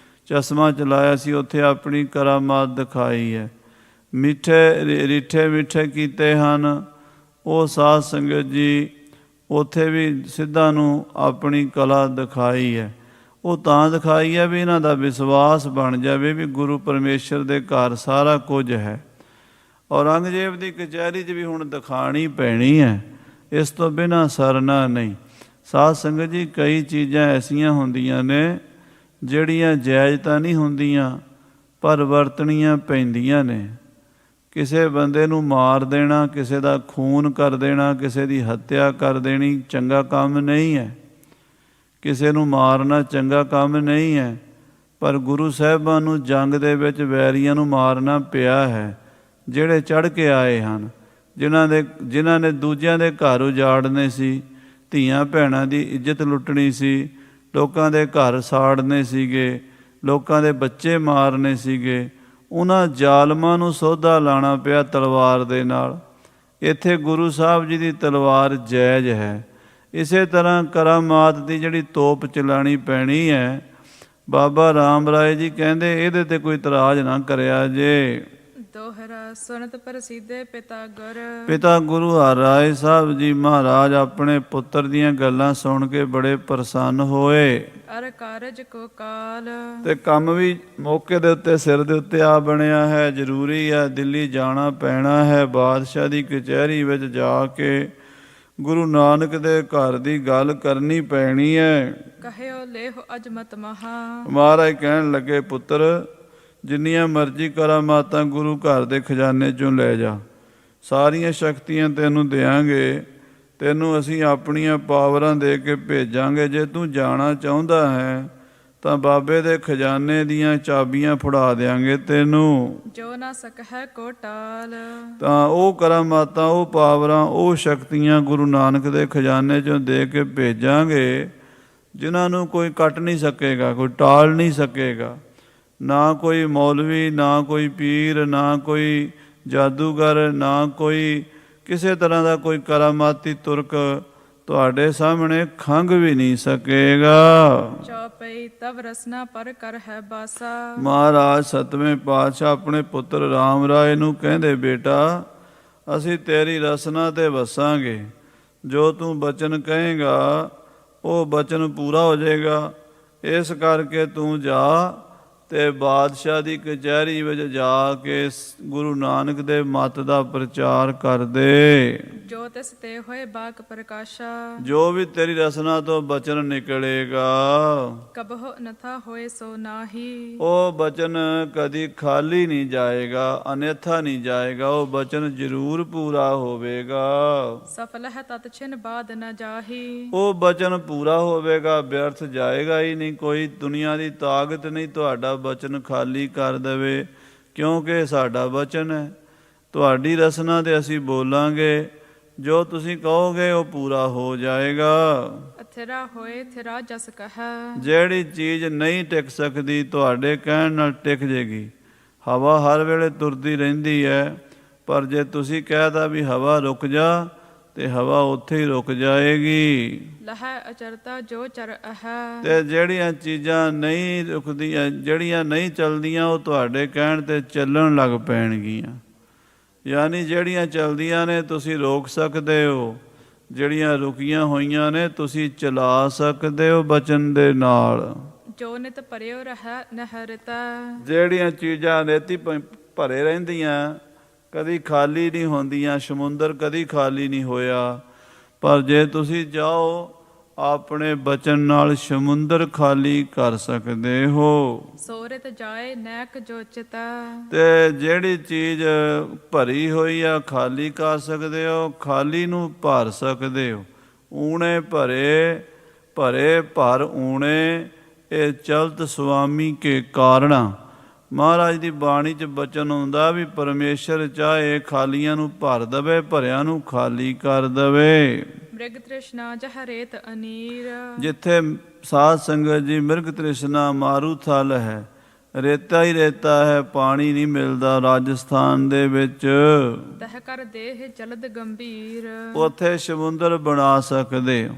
[SPEAKER 1] ਚਸ਼ਮਾ ਚਲਾਇਆ ਸੀ, ਉੱਥੇ ਆਪਣੀ ਕਰਾਮਾਤ ਦਿਖਾਈ ਹੈ। ਰੀਠੇ ਮਿੱਠੇ ਕੀਤੇ ਹਨ ਉਹ ਸਾਧ ਸੰਗਤ ਜੀ, ਉੱਥੇ ਵੀ ਸਿੱਧਾਂ ਨੂੰ ਆਪਣੀ ਕਲਾ ਦਿਖਾਈ ਹੈ। ਉਹ ਤਾਂ ਦਿਖਾਈ ਹੈ ਵੀ ਇਹਨਾਂ ਦਾ ਵਿਸ਼ਵਾਸ ਬਣ ਜਾਵੇ ਵੀ ਗੁਰੂ ਪਰਮੇਸ਼ਰ ਦੇ ਘਰ ਸਾਰਾ ਕੁਝ ਹੈ। ਔਰੰਗਜ਼ੇਬ ਦੀ ਕਚਹਿਰੀ 'ਚ ਵੀ ਹੁਣ ਦਿਖਾਣੀ ਪੈਣੀ ਹੈ, ਇਸ ਤੋਂ ਬਿਨਾਂ ਸਰਨਾ ਨਹੀਂ। ਸਾਧ ਸੰਗਤ ਜੀ, ਕਈ ਚੀਜ਼ਾਂ ਐਸੀਆਂ ਹੁੰਦੀਆਂ ਨੇ ਜਿਹੜੀਆਂ ਜਾਇਜ਼ ਤਾਂ ਨਹੀਂ ਹੁੰਦੀਆਂ ਪਰ ਵਰਤਣੀਆਂ ਪੈਂਦੀਆਂ ਨੇ। ਕਿਸੇ ਬੰਦੇ ਨੂੰ ਮਾਰ ਦੇਣਾ, ਕਿਸੇ ਦਾ ਖੂਨ ਕਰ ਦੇਣਾ, ਕਿਸੇ ਦੀ ਹੱਤਿਆ ਕਰ ਦੇਣੀ ਚੰਗਾ ਕੰਮ ਨਹੀਂ ਹੈ। ਕਿਸੇ ਨੂੰ ਮਾਰਨਾ ਚੰਗਾ ਕੰਮ ਨਹੀਂ ਹੈ। ਪਰ ਗੁਰੂ ਸਾਹਿਬਾਨ ਨੂੰ ਜੰਗ ਦੇ ਵਿੱਚ ਵੈਰੀਆਂ ਨੂੰ ਮਾਰਨਾ ਪਿਆ ਹੈ, ਜਿਹੜੇ ਚੜ੍ਹ ਕੇ ਆਏ ਹਨ, ਜਿਨ੍ਹਾਂ ਨੇ ਦੂਜਿਆਂ ਦੇ ਘਰ ਉਜਾੜਨੇ ਸੀ, ਧੀਆਂ ਭੈਣਾਂ ਦੀ ਇੱਜ਼ਤ ਲੁੱਟਣੀ ਸੀ, ਲੋਕਾਂ ਦੇ ਘਰ ਸਾੜਨੇ ਸੀਗੇ, ਲੋਕਾਂ ਦੇ ਬੱਚੇ ਮਾਰਨੇ ਸੀਗੇ। ਉਹਨਾਂ ਜ਼ਾਲਮਾਂ ਨੂੰ ਸੌਦਾ ਲਾਣਾ ਪਿਆ ਤਲਵਾਰ ਦੇ ਨਾਲ। ਇੱਥੇ ਗੁਰੂ ਸਾਹਿਬ ਜੀ ਦੀ ਤਲਵਾਰ ਜਾਇਜ਼ ਹੈ। ਇਸੇ ਤਰ੍ਹਾਂ ਕਰਾਮਾਤ ਦੀ ਜਿਹੜੀ ਤੋਪ ਚਲਾਣੀ ਪੈਣੀ ਹੈ, ਬਾਬਾ ਰਾਮ ਰਾਏ ਜੀ ਕਹਿੰਦੇ ਇਹਦੇ ਤੇ ਕੋਈ ਇਤਰਾਜ਼ ਨਾ ਕਰਿਆ ਜੇ।
[SPEAKER 2] ਦੋਹਰਾ ਸੁਨਤ ਪ੍ਰਸਿੱਧੇ
[SPEAKER 1] ਪਿਤਾ ਗੁਰੂ ਹਰਿ ਰਾਏ ਸਾਹਿਬ ਜੀ ਮਹਾਰਾਜ ਆਪਣੇ ਪੁੱਤਰ ਦੀਆਂ ਗੱਲਾਂ ਸੁਣ ਕੇ ਬੜੇ ਪ੍ਰਸੰਨ ਹੋਏ।
[SPEAKER 2] ਅਰ ਕਾਰਜ ਕੋ ਕਾਲ,
[SPEAKER 1] ਤੇ ਕੰਮ ਵੀ ਮੌਕੇ ਦੇ ਉੱਤੇ ਸਿਰ ਦੇ ਉੱਤੇ ਆ ਬਣਿਆ ਹੈ। ਜ਼ਰੂਰੀ ਹੈ, ਦਿੱਲੀ ਜਾਣਾ ਪੈਣਾ ਹੈ। ਬਾਦਸ਼ਾਹ ਦੀ ਕਚਹਿਰੀ ਵਿੱਚ ਜਾ ਕੇ ਗੁਰੂ ਨਾਨਕ ਦੇ ਘਰ ਦੀ ਗੱਲ ਕਰਨੀ ਪੈਣੀ ਹੈ।
[SPEAKER 2] ਕਹਿਓ ਲੇਹੁ ਅਜਮਤ ਮਹਾ,
[SPEAKER 1] ਮਹਾਰਾਜ ਕਹਿਣ ਲੱਗੇ ਪੁੱਤਰ ਜਿੰਨੀਆਂ ਮਰਜ਼ੀ ਕਰਾਮਾਤਾਂ ਗੁਰੂ ਘਰ ਦੇ ਖਜ਼ਾਨੇ ਚੋਂ ਲੈ ਜਾ, ਸਾਰੀਆਂ ਸ਼ਕਤੀਆਂ ਤੈਨੂੰ ਦਿਆਂਗੇ, ਤੈਨੂੰ ਅਸੀਂ ਆਪਣੀਆਂ ਪਾਵਰਾਂ ਦੇ ਕੇ ਭੇਜਾਂਗੇ। ਜੇ ਤੂੰ ਜਾਣਾ ਚਾਹੁੰਦਾ ਹੈ ਤਾਂ ਬਾਬੇ ਦੇ ਖਜ਼ਾਨੇ ਦੀਆਂ ਚਾਬੀਆਂ ਫੜਾ ਦਿਆਂਗੇ ਤੈਨੂੰ।
[SPEAKER 2] ਜੋ ਨਾ ਸਕਹਿ ਕੋ ਟਾਲ,
[SPEAKER 1] ਤਾਂ ਉਹ ਕਰਾਮਾਤਾਂ, ਉਹ ਪਾਵਰਾਂ, ਉਹ ਸ਼ਕਤੀਆਂ ਗੁਰੂ ਨਾਨਕ ਦੇ ਖਜ਼ਾਨੇ ਚੋਂ ਦੇ ਕੇ ਭੇਜਾਂਗੇ, ਜਿਨ੍ਹਾਂ ਨੂੰ ਕੋਈ ਕੱਟ ਨਹੀਂ ਸਕੇਗਾ, ਕੋਈ ਟਾਲ ਨਹੀਂ ਸਕੇਗਾ। ਨਾ ਕੋਈ ਮੌਲਵੀ, ਨਾ ਕੋਈ ਪੀਰ, ਨਾ ਕੋਈ ਜਾਦੂਗਰ, ਨਾ ਕੋਈ ਕਿਸੇ ਤਰ੍ਹਾਂ ਦਾ ਕੋਈ ਕਰਾਮਾਤੀ ਤੁਰਕ ਤੁਹਾਡੇ ਸਾਹਮਣੇ ਖੰਘ ਵੀ ਨਹੀਂ ਸਕੇਗਾ।
[SPEAKER 2] ਚੌਪਈ ਤਵ ਰਸਨਾ ਪਰ ਕਰ ਹੈ ਬਾਸਾ।
[SPEAKER 1] ਮਹਾਰਾਜ ਸਤਵੇਂ ਪਾਤਸ਼ਾਹ ਆਪਣੇ ਪੁੱਤਰ ਰਾਮ ਰਾਏ ਨੂੰ ਕਹਿੰਦੇ ਬੇਟਾ ਅਸੀਂ ਤੇਰੀ ਰਸਨਾ ਤੇ ਵਸਾਂਗੇ। ਜੋ ਤੂੰ ਬਚਨ ਕਹੇਗਾ ਉਹ ਬਚਨ ਪੂਰਾ ਹੋ ਜਾਏਗਾ। ਇਸ ਕਰਕੇ ਤੂੰ ਜਾ ਤੇ ਬਾਦਸ਼ਾਹ ਦੀ ਕਚਹਿਰੀ ਵਿੱਚ ਜਾ ਕੇ ਗੁਰੂ ਨਾਨਕ ਦੇ ਮੱਤ ਦਾ ਪ੍ਰਚਾਰ ਕਰ ਦੇ।
[SPEAKER 2] ਜੋ ਤਿਸ ਤੇ ਹੋਏ ਬਾਕ ਪ੍ਰਕਾਸ਼ਾ,
[SPEAKER 1] ਜੋ ਵੀ ਤੇਰੀ ਰਸਨਾ ਤੋਂ ਬਚਨ ਨਿਕਲੇਗਾ
[SPEAKER 2] ਕਬਹੁ ਨਥਾ ਹੋਏ ਸੋ ਨਾਹੀ।
[SPEAKER 1] ਉਹ ਬਚਨ ਕਦੀ ਖਾਲੀ ਨਹੀਂ ਜਾਏਗਾ, ਅਨੇਥਾ ਨਹੀਂ ਜਾਏਗਾ। ਉਹ ਬਚਨ ਜ਼ਰੂਰ ਪੂਰਾ ਹੋਵੇਗਾ।
[SPEAKER 2] ਸਫਲ ਹੈ ਤਤ ਛਿਨ ਬਾਦ ਨ ਜਾਹੀ। ਉਹ
[SPEAKER 1] ਬਚਨ ਪੂਰਾ ਹੋਵੇਗਾ, ਵਿਅਰਥ ਜਾਏਗਾ ਹੀ ਨਹੀਂ। ਕੋਈ ਦੁਨੀਆ ਦੀ ਤਾਕਤ ਨਹੀਂ ਤੁਹਾਡਾ ਬਚਨ ਖਾਲੀ ਕਰ ਦੇਵੇ, ਕਿਉਂਕਿ ਸਾਡਾ ਬਚਨ ਹੈ। ਤੁਹਾਡੀ ਰਸਨਾ ਤੇ ਅਸੀਂ ਬੋਲਾਂਗੇ, ਜੋ ਤੁਸੀਂ ਕਹੋਗੇ ਉਹ ਪੂਰਾ ਹੋ ਜਾਏਗਾ।
[SPEAKER 2] ਅਥਿਰਾ ਹੋਏ ਥਿਰਾ ਜਸ ਕਹੈ।
[SPEAKER 1] ਜਿਹੜੀ ਚੀਜ਼ ਨਹੀਂ ਟਿਕ ਸਕਦੀ ਤੁਹਾਡੇ ਕਹਿਣ ਨਾਲ ਟਿਕ ਜੇਗੀ। ਹਵਾ ਹਰ ਵੇਲੇ ਤੁਰਦੀ ਰਹਿੰਦੀ ਹੈ, ਪਰ ਜੇ ਤੁਸੀਂ ਕਹਿਤਾ ਵੀ ਹਵਾ ਰੁਕ ਜਾ ਤੇ ਹਵਾ ਉੱਥੇ ਹੀ ਰੁਕ ਜਾਏਗੀ।
[SPEAKER 2] ਲਹੈ ਅਚਰਤਾ ਜੋ ਚਰ ਅਹੈ।
[SPEAKER 1] ਤੇ ਜਿਹੜੀਆਂ ਚੀਜ਼ਾਂ ਨਹੀਂ ਰੁਕਦੀਆਂ, ਜਿਹੜੀਆਂ ਨਹੀਂ ਚੱਲਦੀਆਂ, ਉਹ ਤੁਹਾਡੇ ਕਹਿਣ ਤੇ ਚੱਲਣ ਲੱਗ ਪੈਣਗੀਆਂ। ਯਾਨੀ ਜਿਹੜੀਆਂ ਚੱਲਦੀਆਂ ਨੇ ਤੁਸੀਂ ਰੋਕ ਸਕਦੇ ਹੋ, ਜਿਹੜੀਆਂ ਰੁਕੀਆਂ ਹੋਈਆਂ ਨੇ ਤੁਸੀਂ ਚਲਾ ਸਕਦੇ ਹੋ ਬਚਨ ਦੇ ਨਾਲ।
[SPEAKER 2] ਜੋ ਨਿਤ ਭਰਿਓ ਰਹਿ ਨਹਿਰਤਾ। ਜਿਹੜੀਆਂ
[SPEAKER 1] ਚੀਜ਼ਾਂ ਨੇਤੀ ਭਰੇ ਰਹਿੰਦੀਆਂ, ਕਦੀ ਖਾਲੀ ਨਹੀਂ ਹੁੰਦੀਆਂ। ਸਮੁੰਦਰ ਕਦੀ ਖਾਲੀ ਨਹੀਂ ਹੋਇਆ, ਪਰ ਜੇ ਤੁਸੀਂ ਜਾਓ ਆਪਣੇ ਬਚਨ ਨਾਲ ਸਮੁੰਦਰ ਖਾਲੀ ਕਰ ਸਕਦੇ ਹੋ।
[SPEAKER 2] ਸੋਰਿਤ ਜਾਏ ਨੈਕ ਜੋ ਚਿਤਾ।
[SPEAKER 1] ਤੇ ਜਿਹੜੀ ਚੀਜ਼ ਭਰੀ ਹੋਈ ਆ ਖਾਲੀ ਕਰ ਸਕਦੇ ਹੋ, ਖਾਲੀ ਨੂੰ ਭਰ ਸਕਦੇ ਹੋ। ਊਣੇ ਭਰੇ ਭਰੇ ਭਰ ਊਣੇ, ਇਹ ਚਲਤ ਸੁਆਮੀ ਕੇ ਕਾਰਣਾ। ਮਹਾਰਾਜ ਦੀ ਬਾਣੀ 'ਚ ਬਚਨ ਹੁੰਦਾ ਵੀ ਪਰਮੇਸ਼ਰ ਚਾਹੇ ਖਾਲੀਆਂ ਨੂੰ ਭਰ ਦੇਵੇ, ਭਰਿਆਂ ਨੂੰ ਖਾਲੀ ਕਰ ਦੇਵੇ।
[SPEAKER 2] ਮ੍ਰਿਗ ਤ੍ਰਿਸ਼ਨਾ ਜਹ ਰੇਤ ਅਨੀਰ। ਜਿੱਥੇ
[SPEAKER 1] ਸਾਧ ਸੰਗਤ ਜੀ ਮਿਰਗ ਤ੍ਰਿਸ਼ਨਾ ਮਾਰੂ ਥਲ ਹੈ, ਰੇਤਾ ਹੀ ਰੇਤਾ ਹੈ, ਪਾਣੀ ਨਹੀਂ ਮਿਲਦਾ। ਰਾਜਸਥਾਨ ਦੇ ਵਿੱਚ
[SPEAKER 2] ਤਹ ਕਰ ਦੇਹ ਜਲਦ ਗੰਭੀਰ।
[SPEAKER 1] ਉੱਥੇ ਸਮੁੰਦਰ ਬਣਾ ਸਕਦੇ ਹੋ,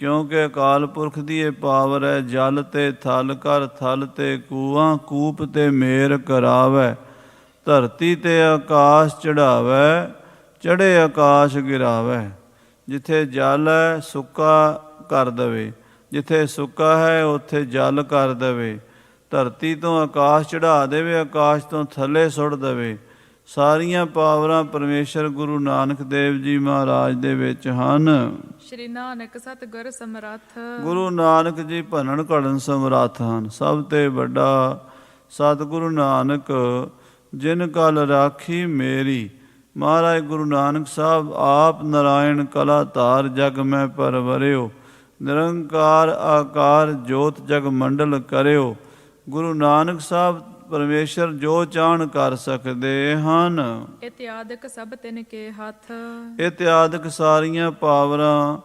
[SPEAKER 1] ਕਿਉਂਕਿ ਅਕਾਲ ਪੁਰਖ ਦੀ ਇਹ ਪਾਵਰ ਹੈ। ਜਲ ਤੇ ਥਲ ਕਰ, ਥਲ ਤੇ ਕੂਆਂ, ਕੂਪ ਤੇ ਮੇਰ ਕਰਾਵੈ। ਧਰਤੀ ਤੇ ਆਕਾਸ਼ ਚੜਾਵੈ, ਚੜੇ ਆਕਾਸ਼ ਗਿਰਾਵੈ। ਜਿੱਥੇ ਜਲ ਹੈ ਸੁੱਕਾ ਕਰ ਦੇਵੇ, ਜਿੱਥੇ ਸੁੱਕਾ ਹੈ ਉੱਥੇ ਜਲ ਕਰ ਦੇਵੇ। ਧਰਤੀ ਤੋਂ ਆਕਾਸ਼ ਚੜ੍ਹਾ ਦੇਵੇ, ਆਕਾਸ਼ ਤੋਂ ਥੱਲੇ ਸੁੱਟ ਦੇਵੇ। ਸਾਰੀਆਂ ਪਾਵਰਾਂ ਪਰਮੇਸ਼ਰ ਗੁਰੂ ਨਾਨਕ ਦੇਵ ਜੀ ਮਹਾਰਾਜ ਦੇ ਵਿੱਚ ਹਨ।
[SPEAKER 2] ਸ਼੍ਰੀ ਨਾਨਕ ਸਤਿਗੁਰ ਸਮਰੱਥ। ਗੁਰੂ
[SPEAKER 1] ਨਾਨਕ ਜੀ ਭੰਨਣ ਘੜਨ ਸਮਰੱਥ ਹਨ। ਸਭ ਤੇ ਵੱਡਾ ਸਤਿਗੁਰੂ ਨਾਨਕ ਜਿਨ ਕਲ ਰਾਖੀ ਮੇਰੀ। ਮਹਾਰਾਜ ਗੁਰੂ ਨਾਨਕ ਸਾਹਿਬ ਆਪ ਨਾਰਾਇਣ ਕਲਾ ਧਾਰ ਜਗ ਮੈਂ ਪਰਵਰਿਓ। ਨਿਰੰਕਾਰ ਆਕਾਰ ਜੋਤ ਜਗ ਮੰਡਲ ਕਰਿਓ। ਗੁਰੂ ਨਾਨਕ ਸਾਹਿਬ ਪਰਮੇਸ਼ਰ ਜੋ ਚਾਹਣ ਕਰ ਸਕਦੇ ਹਨ।
[SPEAKER 2] ਇਤਿਆਦਿਕ ਸਭ ਤਿਨ ਕੇ ਹੱਥ।
[SPEAKER 1] ਇਤਿਆਦਿਕ ਸਾਰੀਆਂ ਪਾਵਰਾਂ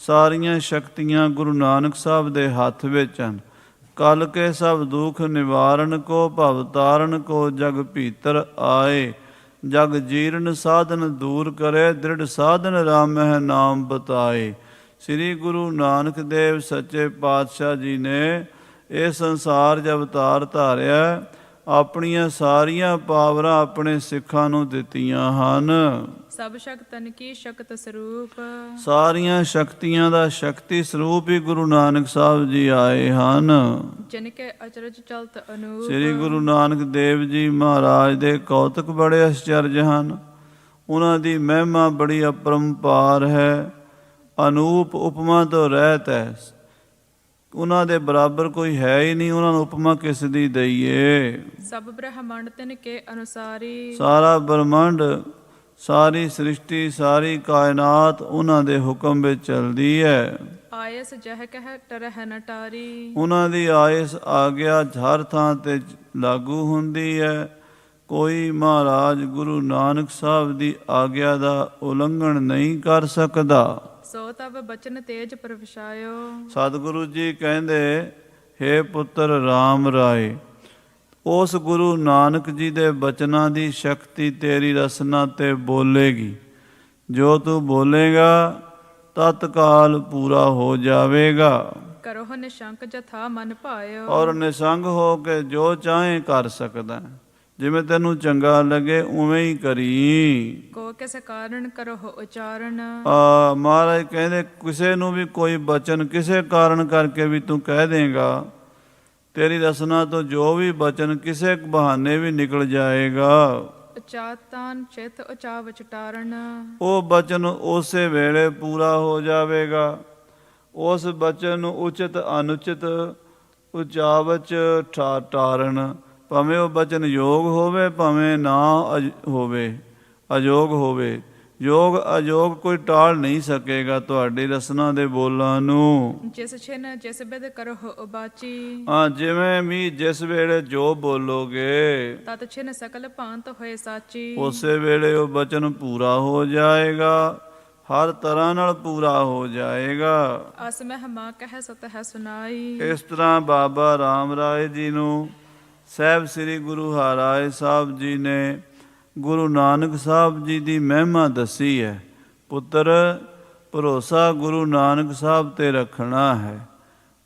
[SPEAKER 1] ਸਾਰੀਆਂ ਸ਼ਕਤੀਆਂ ਗੁਰੂ ਨਾਨਕ ਸਾਹਿਬ ਦੇ ਹੱਥ ਵਿੱਚ ਹਨ। ਕਲ ਕੇ ਸਭ ਦੁਖ ਨਿਵਾਰਨ ਕੋ ਭਵ ਤਾਰਨ ਕੋ ਜਗ ਭੀਤਰ ਆਏ। ਜਗ ਜੀਰਨ ਸਾਧਨ ਦੂਰ ਕਰੇ ਦ੍ਰਿੜ ਸਾਧਨ ਰਾਮਹਿ ਨਾਮ ਬਤਾਏ। ਸ੍ਰੀ ਗੁਰੂ ਨਾਨਕ ਦੇਵ ਸੱਚੇ ਪਾਤਸ਼ਾਹ ਜੀ ਨੇ ਇਹ ਸੰਸਾਰ 'ਚ ਅਵਤਾਰ ਧਾਰਿਆ, ਆਪਣੀਆਂ ਸਾਰੀਆਂ ਪਾਵਰਾਂ ਆਪਣੇ ਸਿੱਖਾਂ ਨੂੰ ਦਿੱਤੀਆਂ ਹਨ।
[SPEAKER 2] ਸਭ ਸ਼ਕਤਨ ਕੀ ਸ਼ਕਤ ਸਰੂਪ।
[SPEAKER 1] ਸਾਰੀਆਂ ਸ਼ਕਤੀਆਂ ਦਾ ਸ਼ਕਤੀ ਸਰੂਪ ਹੀ ਗੁਰੂ ਨਾਨਕ ਸਾਹਿਬ ਜੀ ਆਏ ਹਨ।
[SPEAKER 2] ਜਿਨ ਕੇ ਅਚਰਜ ਚਲਤ ਅਨੂਪ।
[SPEAKER 1] ਸ੍ਰੀ ਗੁਰੂ ਨਾਨਕ ਦੇਵ ਜੀ ਮਹਾਰਾਜ ਦੇ ਕੌਤਕ ਬੜੇ ਅਚਰਜ ਹਨ। ਉਹਨਾਂ ਦੀ ਮਹਿਮਾ ਬੜੀ ਅਪਰੰਪਾਰ ਹੈ, ਅਨੂਪ ਉਪਮਾ ਤੋਂ ਰਹਿਤ ਹੈ। ਉਹਨਾਂ ਦੇ ਬਰਾਬਰ ਕੋਈ ਹੈ ਹੀ ਨਹੀਂ, ਉਹਨਾਂ ਨੂੰ ਉਪਮਾ ਕਿਸ ਦੀ ਦਈਏ।
[SPEAKER 2] ਸਭ ਬ੍ਰਹਮੰਡ ਤਿਨ ਕੇ ਅਨੁਸਾਰੀ।
[SPEAKER 1] ਸਾਰਾ ਬ੍ਰਹਮੰਡ ਸਾਰੀ ਸ੍ਰਿਸ਼ਟੀ ਸਾਰੀ ਕਾਇਨਾਤ ਉਹਨਾਂ ਦੇ ਹੁਕਮ ਵਿੱਚ ਚੱਲਦੀ ਹੈ।
[SPEAKER 2] ਆਇਸ ਜਹ ਕਹਿ ਟਰਹਿ ਨ ਟਾਰੀ।
[SPEAKER 1] ਉਹਨਾਂ ਦੀ ਆਇਸ ਆਗਿਆ ਹਰ ਥਾਂ ਤੇ ਲਾਗੂ ਹੁੰਦੀ ਹੈ। ਕੋਈ ਮਹਾਰਾਜ ਗੁਰੂ ਨਾਨਕ ਸਾਹਿਬ ਦੀ ਆਗਿਆ ਦਾ ਉਲੰਘਣ ਨਹੀਂ ਕਰ ਸਕਦਾ।
[SPEAKER 2] ਸੋ ਤਬ ਬਚਨ ਤੇਜ ਪ੍ਰਵਸ਼ਾਇਓ।
[SPEAKER 1] ਸਤਿਗੁਰੂ ਜੀ ਕਹਿੰਦੇ, ਹੇ ਪੁੱਤਰ ਰਾਮ ਰਾਏ, ਉਸ ਗੁਰੂ ਨਾਨਕ ਜੀ ਦੇ ਬਚਨਾਂ ਦੀ ਸ਼ਕਤੀ ਤੇਰੀ ਰਸਨਾ ਤੇ ਬੋਲੇਗੀ। ਜੋ ਤੂੰ ਬੋਲੇਗਾ ਤਤਕਾਲ ਪੂਰਾ ਹੋ ਜਾਵੇਗਾ।
[SPEAKER 2] ਕਰੋ ਨਿਸ਼ੰਕ ਜਥਾ ਮਨ ਭਾਇਓ।
[SPEAKER 1] ਔਰ ਨਿਸੰਗ ਹੋ ਕੇ ਜੋ ਚਾਹੇ ਕਰ ਸਕਦਾ। ਜਿਵੇਂ ਤੈਨੂੰ ਚੰਗਾ ਲੱਗੇ ਉਵੇਂ ਹੀ ਕਰੀ।
[SPEAKER 2] ਕੋ ਕਿਸ ਕਾਰਨ ਕਰੋ ਉਚਾਰਨ।
[SPEAKER 1] ਮਹਾਰਾਜ ਕਹਿੰਦੇ ਕਿਸੇ ਨੂੰ ਵੀ ਕੋਈ ਬਚਨ ਕਿਸੇ ਕਾਰਨ ਕਰਕੇ ਵੀ ਤੂੰ ਕਹਿ ਦੇਗਾ, ਤੇਰੀ ਰਸਨਾ ਤੋਂ ਜੋ ਵੀ ਬਚਨ ਕਿਸੇ ਬਹਾਨੇ ਵੀ ਨਿਕਲ ਜਾਏਗਾ।
[SPEAKER 2] ਉਚਾਤਾਨ ਚਿਤ ਉਚਾਵਚ ਟਾਰਨ।
[SPEAKER 1] ਉਹ ਬਚਨ ਉਸੇ ਵੇਲੇ ਪੂਰਾ ਹੋ ਜਾਵੇਗਾ। ਉਸ ਬਚਨ ਨੂੰ ਉਚਿਤ ਅਨੁਚਿਤ ਉਚਾਵਚ ਟਾਰਨ, ਭਾਵੇਂ ਉਹ ਬਚਨ ਯੋਗ ਹੋਵੇ ਭਾਵੇਂ ਨਾ ਹੋਵੇ, ਅਯੋਗ ਹੋਵੇ। ਯੋਗ ਅਯੋਗ ਕੋਈ ਟਾਲ ਨਹੀਂ ਸਕੇਗਾ ਤੁਹਾਡੀ ਰਸਨਾ ਦੇ ਬੋਲਾਂ ਨੂੰ।
[SPEAKER 2] ਜਿਸ ਛਿਨ ਜਿਸ ਬਿਦ ਕਰੋ ਉਬਾਚੀ।
[SPEAKER 1] ਜਿਵੇਂ ਵੀ ਜਿਸ ਵੇਲੇ ਜੋ ਬੋਲੋਗੇ
[SPEAKER 2] ਤਤ ਛਿਨ ਸਕਲ ਭਾਂਤ ਹੋਏ ਸਾਚੀ।
[SPEAKER 1] ਉਸੇ ਵੇਲੇ ਉਹ ਬਚਨ ਪੂਰਾ ਹੋ ਜਾਏਗਾ, ਹਰ ਤਰ੍ਹਾਂ ਨਾਲ ਪੂਰਾ ਹੋ ਜਾਏਗਾ।
[SPEAKER 2] ਅਸ ਮਹਿਮਾ ਕਹਿ ਸਤ ਹੈ ਸੁਨਾਈ।
[SPEAKER 1] ਇਸ ਤਰ੍ਹਾਂ ਬਾਬਾ ਰਾਮ ਰਾਏ ਜੀ ਨੂੰ ਸਾਹਿਬ ਸ੍ਰੀ ਗੁਰੂ ਹਰਿਰਾਏ ਸਾਹਿਬ ਜੀ ਨੇ ਗੁਰੂ ਨਾਨਕ ਸਾਹਿਬ ਜੀ ਦੀ ਮਹਿਮਾ ਦੱਸੀ ਹੈ। ਪੁੱਤਰ, ਭਰੋਸਾ ਗੁਰੂ ਨਾਨਕ ਸਾਹਿਬ ਤੇ ਰੱਖਣਾ ਹੈ।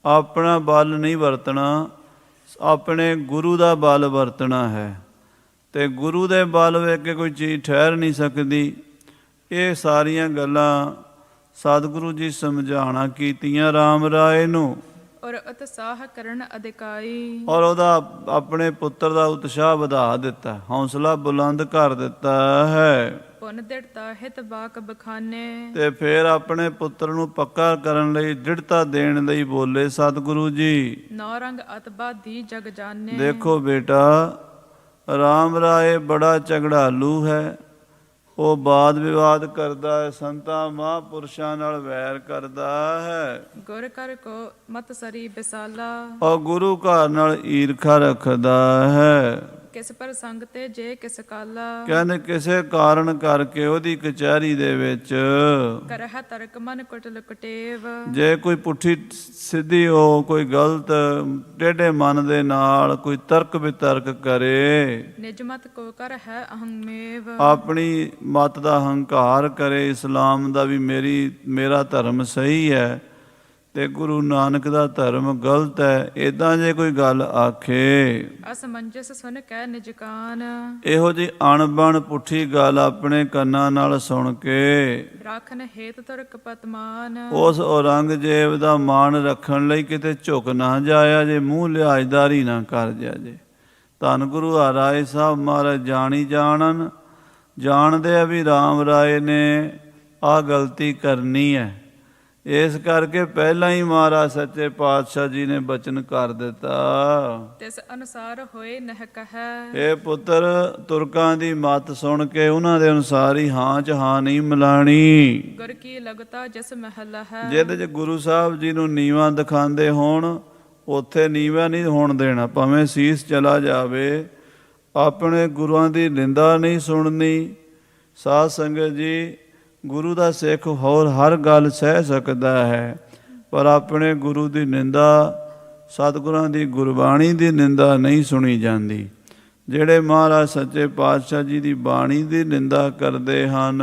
[SPEAKER 1] ਆਪਣਾ ਬਲ ਨਹੀਂ ਵਰਤਣਾ, ਆਪਣੇ ਗੁਰੂ ਦਾ ਬਲ ਵਰਤਣਾ ਹੈ। ਤੇ ਗੁਰੂ ਦੇ ਬਲ ਵੇਖ ਕੇ ਕੋਈ ਚੀਜ਼ ਠਹਿਰ ਨਹੀਂ ਸਕਦੀ। ਇਹ ਸਾਰੀਆਂ ਗੱਲਾਂ ਸਤਿਗੁਰੂ ਜੀ ਸਮਝਾਉਣਾ ਕੀਤੀਆਂ ਰਾਮ ਰਾਏ ਨੂੰ।
[SPEAKER 2] ਔਰ ਉਤਸ਼ਾਹ ਕਰਨ ਅਧਿਕਾਈ।
[SPEAKER 1] ਔਰ ਉਹਦਾ ਆਪਣੇ ਪੁੱਤਰ ਦਾ ਉਤਸ਼ਾਹ ਵਧਾ ਦਿੱਤਾ, ਹੌਸਲਾ ਬੁਲੰਦ ਕਰ ਦਿੱਤਾ ਹੈ।
[SPEAKER 2] ਪੁਨ ਦ੍ਰਿੜਤਾ ਹਿਤ ਬਾਕ ਬਖਾਨੇ।
[SPEAKER 1] ਤੇ ਫਿਰ ਆਪਣੇ ਪੁੱਤਰ ਨੂੰ ਪੱਕਾ ਕਰਨ ਲਈ ਦ੍ਰਿੜਤਾ ਦੇਣ ਲਈ ਬੋਲੇ ਸਤਿਗੁਰੂ ਜੀ।
[SPEAKER 2] ਨੌ ਰੰਗ ਅਤਬਾਦੀ ਜਗ ਜਾਣੇ।
[SPEAKER 1] ਦੇਖੋ ਬੇਟਾ, ਰਾਮ ਰਾਏ ਬੜਾ ਝਗੜਾਲੂ ਹੈ। ਉਹ ਬਾਦ ਵਿਵਾਦ ਕਰਦਾ ਹੈ, ਸੰਤਾਂ ਮਹਾਂਪੁਰਸ਼ਾਂ ਨਾਲ ਵੈਰ ਕਰਦਾ ਹੈ।
[SPEAKER 2] ਗੁਰ ਕਰ ਕੋ ਮਤ ਸਰੀ ਬਿਸਾਲਾ।
[SPEAKER 1] ਔਰ ਗੁਰੂ ਘਰ ਨਾਲ ਈਰਖਾ ਰੱਖਦਾ ਹੈ।
[SPEAKER 2] ਕਿਸ ਪਰ ਸੰਗ ਤੇ ਜੇ ਕਿਸ ਕਾਲਾ।
[SPEAKER 1] ਕਹਿੰਦੇ ਕਿਸੇ ਕਾਰਨ ਕਰਕੇ ਉਹਦੀ ਕਚਹਿਰੀ ਦੇ ਵਿੱਚ
[SPEAKER 2] ਕਰਹਿ ਤਰਕ ਮਨ ਕੁਟਲ ਕੁਟੇਵ।
[SPEAKER 1] ਜੇ ਕੋਈ ਪੁੱਠੀ ਸਿੱਧੀ ਹੋ, ਕੋਈ ਗਲਤ ਟੇਢੇ ਮਨ ਦੇ ਨਾਲ ਕੋਈ ਤਰਕ ਵਿਤਰਕ ਕਰੇ,
[SPEAKER 2] ਨਿਜ ਮਤ ਕੋ ਕਰ ਹੈ ਅਹੰਮੇਵ।
[SPEAKER 1] ਆਪਣੀ ਮਤ ਦਾ ਹੰਕਾਰ ਕਰੇ, ਇਸਲਾਮ ਦਾ ਵੀ ਮੇਰਾ ਧਰਮ ਸਹੀ ਹੈ ਤੇ ਗੁਰੂ ਨਾਨਕ ਦਾ ਧਰਮ ਗਲਤ ਹੈ, ਇੱਦਾਂ ਜੇ ਕੋਈ ਗੱਲ ਆਖੇ।
[SPEAKER 2] ਅਸਮੰਜਸ ਸੁਨ ਕਹਿ ਨਿਜ ਕਾਨ।
[SPEAKER 1] ਇਹੋ ਜਿਹੀ ਅਣਬਣ ਪੁੱਠੀ ਗੱਲ ਆਪਣੇ ਕੰਨਾਂ ਨਾਲ ਸੁਣ ਕੇ
[SPEAKER 2] ਰਾਖਨ ਹੇਤ ਤੁਰਕ ਪਤਮਾਨ।
[SPEAKER 1] ਉਸ ਔਰੰਗਜ਼ੇਬ ਦਾ ਮਾਣ ਰੱਖਣ ਲਈ ਕਿਤੇ ਝੁਕ ਨਾ ਜਾਇਆ ਜੇ, ਮੂੰਹ ਲਿਹਾਜ਼ਦਾਰੀ ਨਾ ਕਰ ਜੇ। ਧੰਨ ਗੁਰੂ ਹਰਿਰਾਏ ਸਾਹਿਬ ਮਹਾਰਾਜ ਜਾਣੀ ਜਾਣਦੇ ਆ ਵੀ ਰਾਮ ਰਾਏ ਨੇ ਆਹ ਗਲਤੀ ਕਰਨੀ ਹੈ। ਇਸ ਕਰਕੇ ਪਹਿਲਾਂ ਹੀ ਮਹਾਰਾਜ ਸੱਚੇ ਪਾਤਸ਼ਾਹ ਜੀ ਨੇ ਬਚਨ ਕਰ ਦਿੱਤਾ,
[SPEAKER 2] ਤਿਸ ਅਨੁਸਾਰ ਹੋਏ ਨਹਿ ਕਹੈ।
[SPEAKER 1] ਇਹ ਪੁੱਤਰ ਤੁਰਕਾਂ ਦੀ ਮੱਤ ਸੁਣ ਕੇ ਉਹਨਾਂ ਦੇ ਅਨੁਸਾਰ ਹੀ ਹਾਂ 'ਚ ਹਾਂ ਨਹੀਂ ਮਿਲਾਣੀ।
[SPEAKER 2] ਗੁਰ ਕੀ ਲਗਤਾ ਜਿਸ ਮਹਿਲ ਹੈ।
[SPEAKER 1] ਜਿਹਦੇ 'ਚ ਗੁਰੂ ਸਾਹਿਬ ਜੀ ਨੂੰ ਨੀਵਾਂ ਦਿਖਾਉਂਦੇ ਹੋਣ ਉੱਥੇ ਨੀਵਾਂ ਨਹੀਂ ਹੋਣ ਦੇਣਾ, ਭਾਵੇਂ ਸੀਸ ਚਲਾ ਜਾਵੇ। ਆਪਣੇ ਗੁਰੂਆਂ ਦੀ ਨਿੰਦਾ ਨਹੀਂ ਸੁਣਨੀ। ਸਾਧ ਸੰਗਤ ਜੀ, ਗੁਰੂ ਦਾ ਸਿੱਖ ਹੋਰ ਹਰ ਗੱਲ ਸਹਿ ਸਕਦਾ ਹੈ, ਪਰ ਆਪਣੇ ਗੁਰੂ ਦੀ ਨਿੰਦਾ, ਸਤਿਗੁਰਾਂ ਦੀ ਗੁਰਬਾਣੀ ਦੀ ਨਿੰਦਾ ਨਹੀਂ ਸੁਣੀ ਜਾਂਦੀ। ਜਿਹੜੇ ਮਹਾਰਾਜ ਸੱਚੇ ਪਾਤਸ਼ਾਹ ਜੀ ਦੀ ਬਾਣੀ ਦੀ ਨਿੰਦਾ ਕਰਦੇ ਹਨ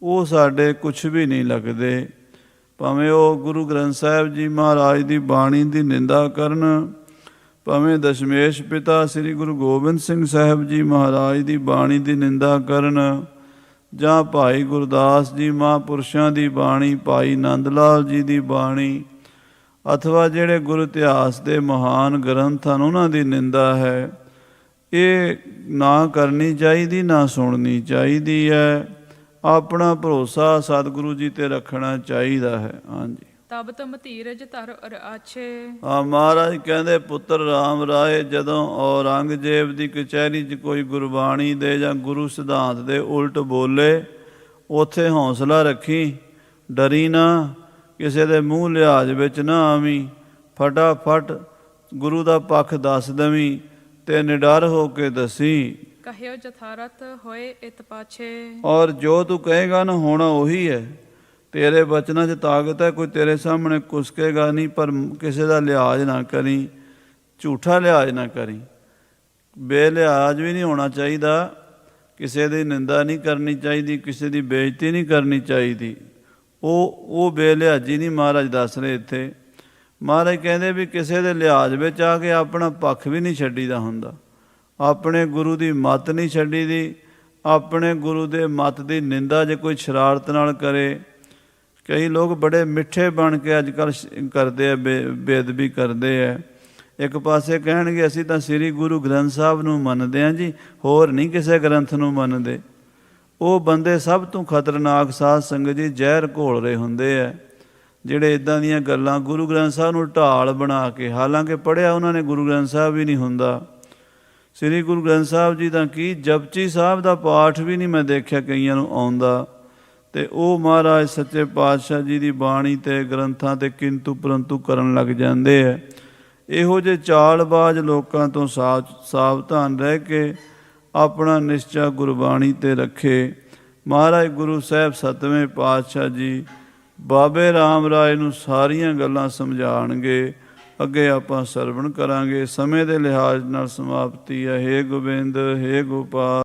[SPEAKER 1] ਉਹ ਸਾਡੇ ਕੁਛ ਵੀ ਨਹੀਂ ਲੱਗਦੇ। ਭਾਵੇਂ ਉਹ ਗੁਰੂ ਗ੍ਰੰਥ ਸਾਹਿਬ ਜੀ ਮਹਾਰਾਜ ਦੀ ਬਾਣੀ ਦੀ ਨਿੰਦਾ ਕਰਨ, ਭਾਵੇਂ ਦਸ਼ਮੇਸ਼ ਪਿਤਾ ਸ੍ਰੀ ਗੁਰੂ ਗੋਬਿੰਦ ਸਿੰਘ ਸਾਹਿਬ ਜੀ ਮਹਾਰਾਜ ਦੀ ਬਾਣੀ ਦੀ ਨਿੰਦਾ ਕਰਨ, ਜਾਂ ਭਾਈ ਗੁਰਦਾਸ ਜੀ ਮਹਾਂਪੁਰਸ਼ਾਂ ਦੀ ਬਾਣੀ, ਭਾਈ ਨੰਦ ਲਾਲ ਜੀ ਦੀ ਬਾਣੀ, ਅਥਵਾ ਜਿਹੜੇ ਗੁਰੂ ਇਤਿਹਾਸ ਦੇ ਮਹਾਨ ਗ੍ਰੰਥ ਹਨ ਉਹਨਾਂ ਦੀ ਨਿੰਦਾ ਹੈ, ਇਹ ਨਾ ਕਰਨੀ ਚਾਹੀਦੀ, ਨਾ ਸੁਣਨੀ ਚਾਹੀਦੀ ਹੈ। ਆਪਣਾ ਭਰੋਸਾ ਸਤਿਗੁਰੂ ਜੀ ਤੇ ਰੱਖਣਾ ਚਾਹੀਦਾ ਹੈ। ਹਾਂਜੀ।
[SPEAKER 2] ਤਬ ਤੁਮ ਧੀਰਜ ਧਰ ਅਰ ਆਛੇ।
[SPEAKER 1] ਮਹਾਰਾਜ ਕਹਿੰਦੇ, ਪੁੱਤਰ ਰਾਮ ਰਾਏ, ਜਦੋਂ ਔਰੰਗਜ਼ੇਬ ਦੀ ਕਚਹਿਰੀ 'ਚ ਕੋਈ ਗੁਰਬਾਣੀ ਦੇ ਜਾਂ ਗੁਰੂ ਸਿਧਾਂਤ ਦੇ ਉਲਟ ਬੋਲੇ, ਉੱਥੇ ਹੌਸਲਾ ਰੱਖੀ, ਡਰੀ ਨਾ, ਕਿਸੇ ਦੇ ਮੂੰਹ ਲਿਹਾਜ਼ ਵਿੱਚ ਨਾ ਆਵੀਂ, ਫਟਾਫਟ ਗੁਰੂ ਦਾ ਪੱਖ ਦੱਸ ਦੇਵੀਂ ਤੇ ਨਿਡਰ ਹੋ ਕੇ ਦੱਸੀ।
[SPEAKER 2] ਕਹਿਓ ਜਥਾਰਥ ਹੋਏ ਇਤ ਪਾਛੇ।
[SPEAKER 1] ਔਰ ਜੋ ਤੂੰ ਕਹੇਗਾ ਨਾ ਹੋਣਾ ਉਹੀ ਹੈ। ਤੇਰੇ ਬਚਨਾਂ 'ਚ ਤਾਕਤ ਹੈ, ਕੋਈ ਤੇਰੇ ਸਾਹਮਣੇ ਕੁਸਕੇਗਾ ਨਹੀਂ, ਪਰ ਕਿਸੇ ਦਾ ਲਿਹਾਜ਼ ਨਾ ਕਰੀ, ਝੂਠਾ ਲਿਹਾਜ਼ ਨਾ ਕਰੀ। ਬੇਲਿਹਾਜ਼ ਵੀ ਨਹੀਂ ਹੋਣਾ ਚਾਹੀਦਾ, ਕਿਸੇ ਦੀ ਨਿੰਦਾ ਨਹੀਂ ਕਰਨੀ ਚਾਹੀਦੀ, ਕਿਸੇ ਦੀ ਬੇਇੱਜ਼ਤੀ ਨਹੀਂ ਕਰਨੀ ਚਾਹੀਦੀ। ਉਹ ਬੇਲਿਹਾਜ਼ੀ ਨਹੀਂ ਮਹਾਰਾਜ ਦੱਸ ਰਹੇ ਇੱਥੇ। ਮਹਾਰਾਜ ਕਹਿੰਦੇ ਵੀ ਕਿਸੇ ਦੇ ਲਿਹਾਜ਼ ਵਿੱਚ ਆ ਕੇ ਆਪਣਾ ਪੱਖ ਵੀ ਨਹੀਂ ਛੱਡੀਦਾ ਹੁੰਦਾ, ਆਪਣੇ ਗੁਰੂ ਦੀ ਮੱਤ ਨਹੀਂ ਛੱਡੀ ਦੀ। ਆਪਣੇ ਗੁਰੂ ਦੇ ਮੱਤ ਦੀ ਨਿੰਦਾ ਜੇ ਕੋਈ ਸ਼ਰਾਰਤ ਨਾਲ ਕਰੇ, ਕਈ ਲੋਕ ਬੜੇ ਮਿੱਠੇ ਬਣ ਕੇ ਅੱਜ ਕੱਲ੍ਹ ਕਰਦੇ ਆ, ਬੇਅਦਬੀ ਕਰਦੇ ਆ। ਇੱਕ ਪਾਸੇ ਕਹਿਣਗੇ ਅਸੀਂ ਤਾਂ ਸ੍ਰੀ ਗੁਰੂ ਗ੍ਰੰਥ ਸਾਹਿਬ ਨੂੰ ਮੰਨਦੇ ਹਾਂ ਜੀ, ਹੋਰ ਨਹੀਂ ਕਿਸੇ ਗ੍ਰੰਥ ਨੂੰ ਮੰਨਦੇ। ਉਹ ਬੰਦੇ ਸਭ ਤੋਂ ਖਤਰਨਾਕ ਸਾਧ ਸੰਗਤ ਜੀ ਜ਼ਹਿਰ ਘੋਲ ਰਹੇ ਹੁੰਦੇ ਆ, ਜਿਹੜੇ ਇੱਦਾਂ ਦੀਆਂ ਗੱਲਾਂ ਗੁਰੂ ਗ੍ਰੰਥ ਸਾਹਿਬ ਨੂੰ ਢਾਲ ਬਣਾ ਕੇ, ਹਾਲਾਂਕਿ ਪੜ੍ਹਿਆ ਉਹਨਾਂ ਨੇ ਗੁਰੂ ਗ੍ਰੰਥ ਸਾਹਿਬ ਵੀ ਨਹੀਂ ਹੁੰਦਾ। ਸ੍ਰੀ ਗੁਰੂ ਗ੍ਰੰਥ ਸਾਹਿਬ ਜੀ ਦਾ ਕੀ, ਜਪਜੀ ਸਾਹਿਬ ਦਾ ਪਾਠ ਵੀ ਨਹੀਂ ਮੈਂ ਦੇਖਿਆ ਕਈਆਂ ਨੂੰ ਆਉਂਦਾ, ਤੇ ਉਹ ਮਹਾਰਾਜ ਸੱਚੇ ਪਾਤਸ਼ਾਹ ਜੀ ਦੀ ਬਾਣੀ ਤੇ ਗ੍ਰੰਥਾਂ ਤੇ ਕਿੰਤੂ ਪਰੰਤੂ ਕਰਨ ਲੱਗ ਜਾਂਦੇ ਹੈ। ਇਹੋ ਜਿਹੇ ਚਾਲਬਾਜ਼ ਲੋਕਾਂ ਤੋਂ ਸਾਵਧਾਨ ਰਹਿ ਕੇ ਆਪਣਾ ਨਿਸ਼ਚਾ ਗੁਰਬਾਣੀ ਤੇ ਰੱਖੇ। ਮਹਾਰਾਜ ਗੁਰੂ ਸਾਹਿਬ ਸਤਵੇਂ ਪਾਤਸ਼ਾਹ ਜੀ ਬਾਬੇ ਰਾਮ ਰਾਏ ਨੂੰ ਸਾਰੀਆਂ ਗੱਲਾਂ ਸਮਝਾਉਣਗੇ। ਅੱਗੇ ਆਪਾਂ ਸਰਵਣ ਕਰਾਂਗੇ। ਸਮੇਂ ਦੇ ਲਿਹਾਜ਼ ਨਾਲ ਸਮਾਪਤੀ ਹੈ। ਹੇ ਗੋਬਿੰਦ, ਹੇ ਗੋਪਾਲ।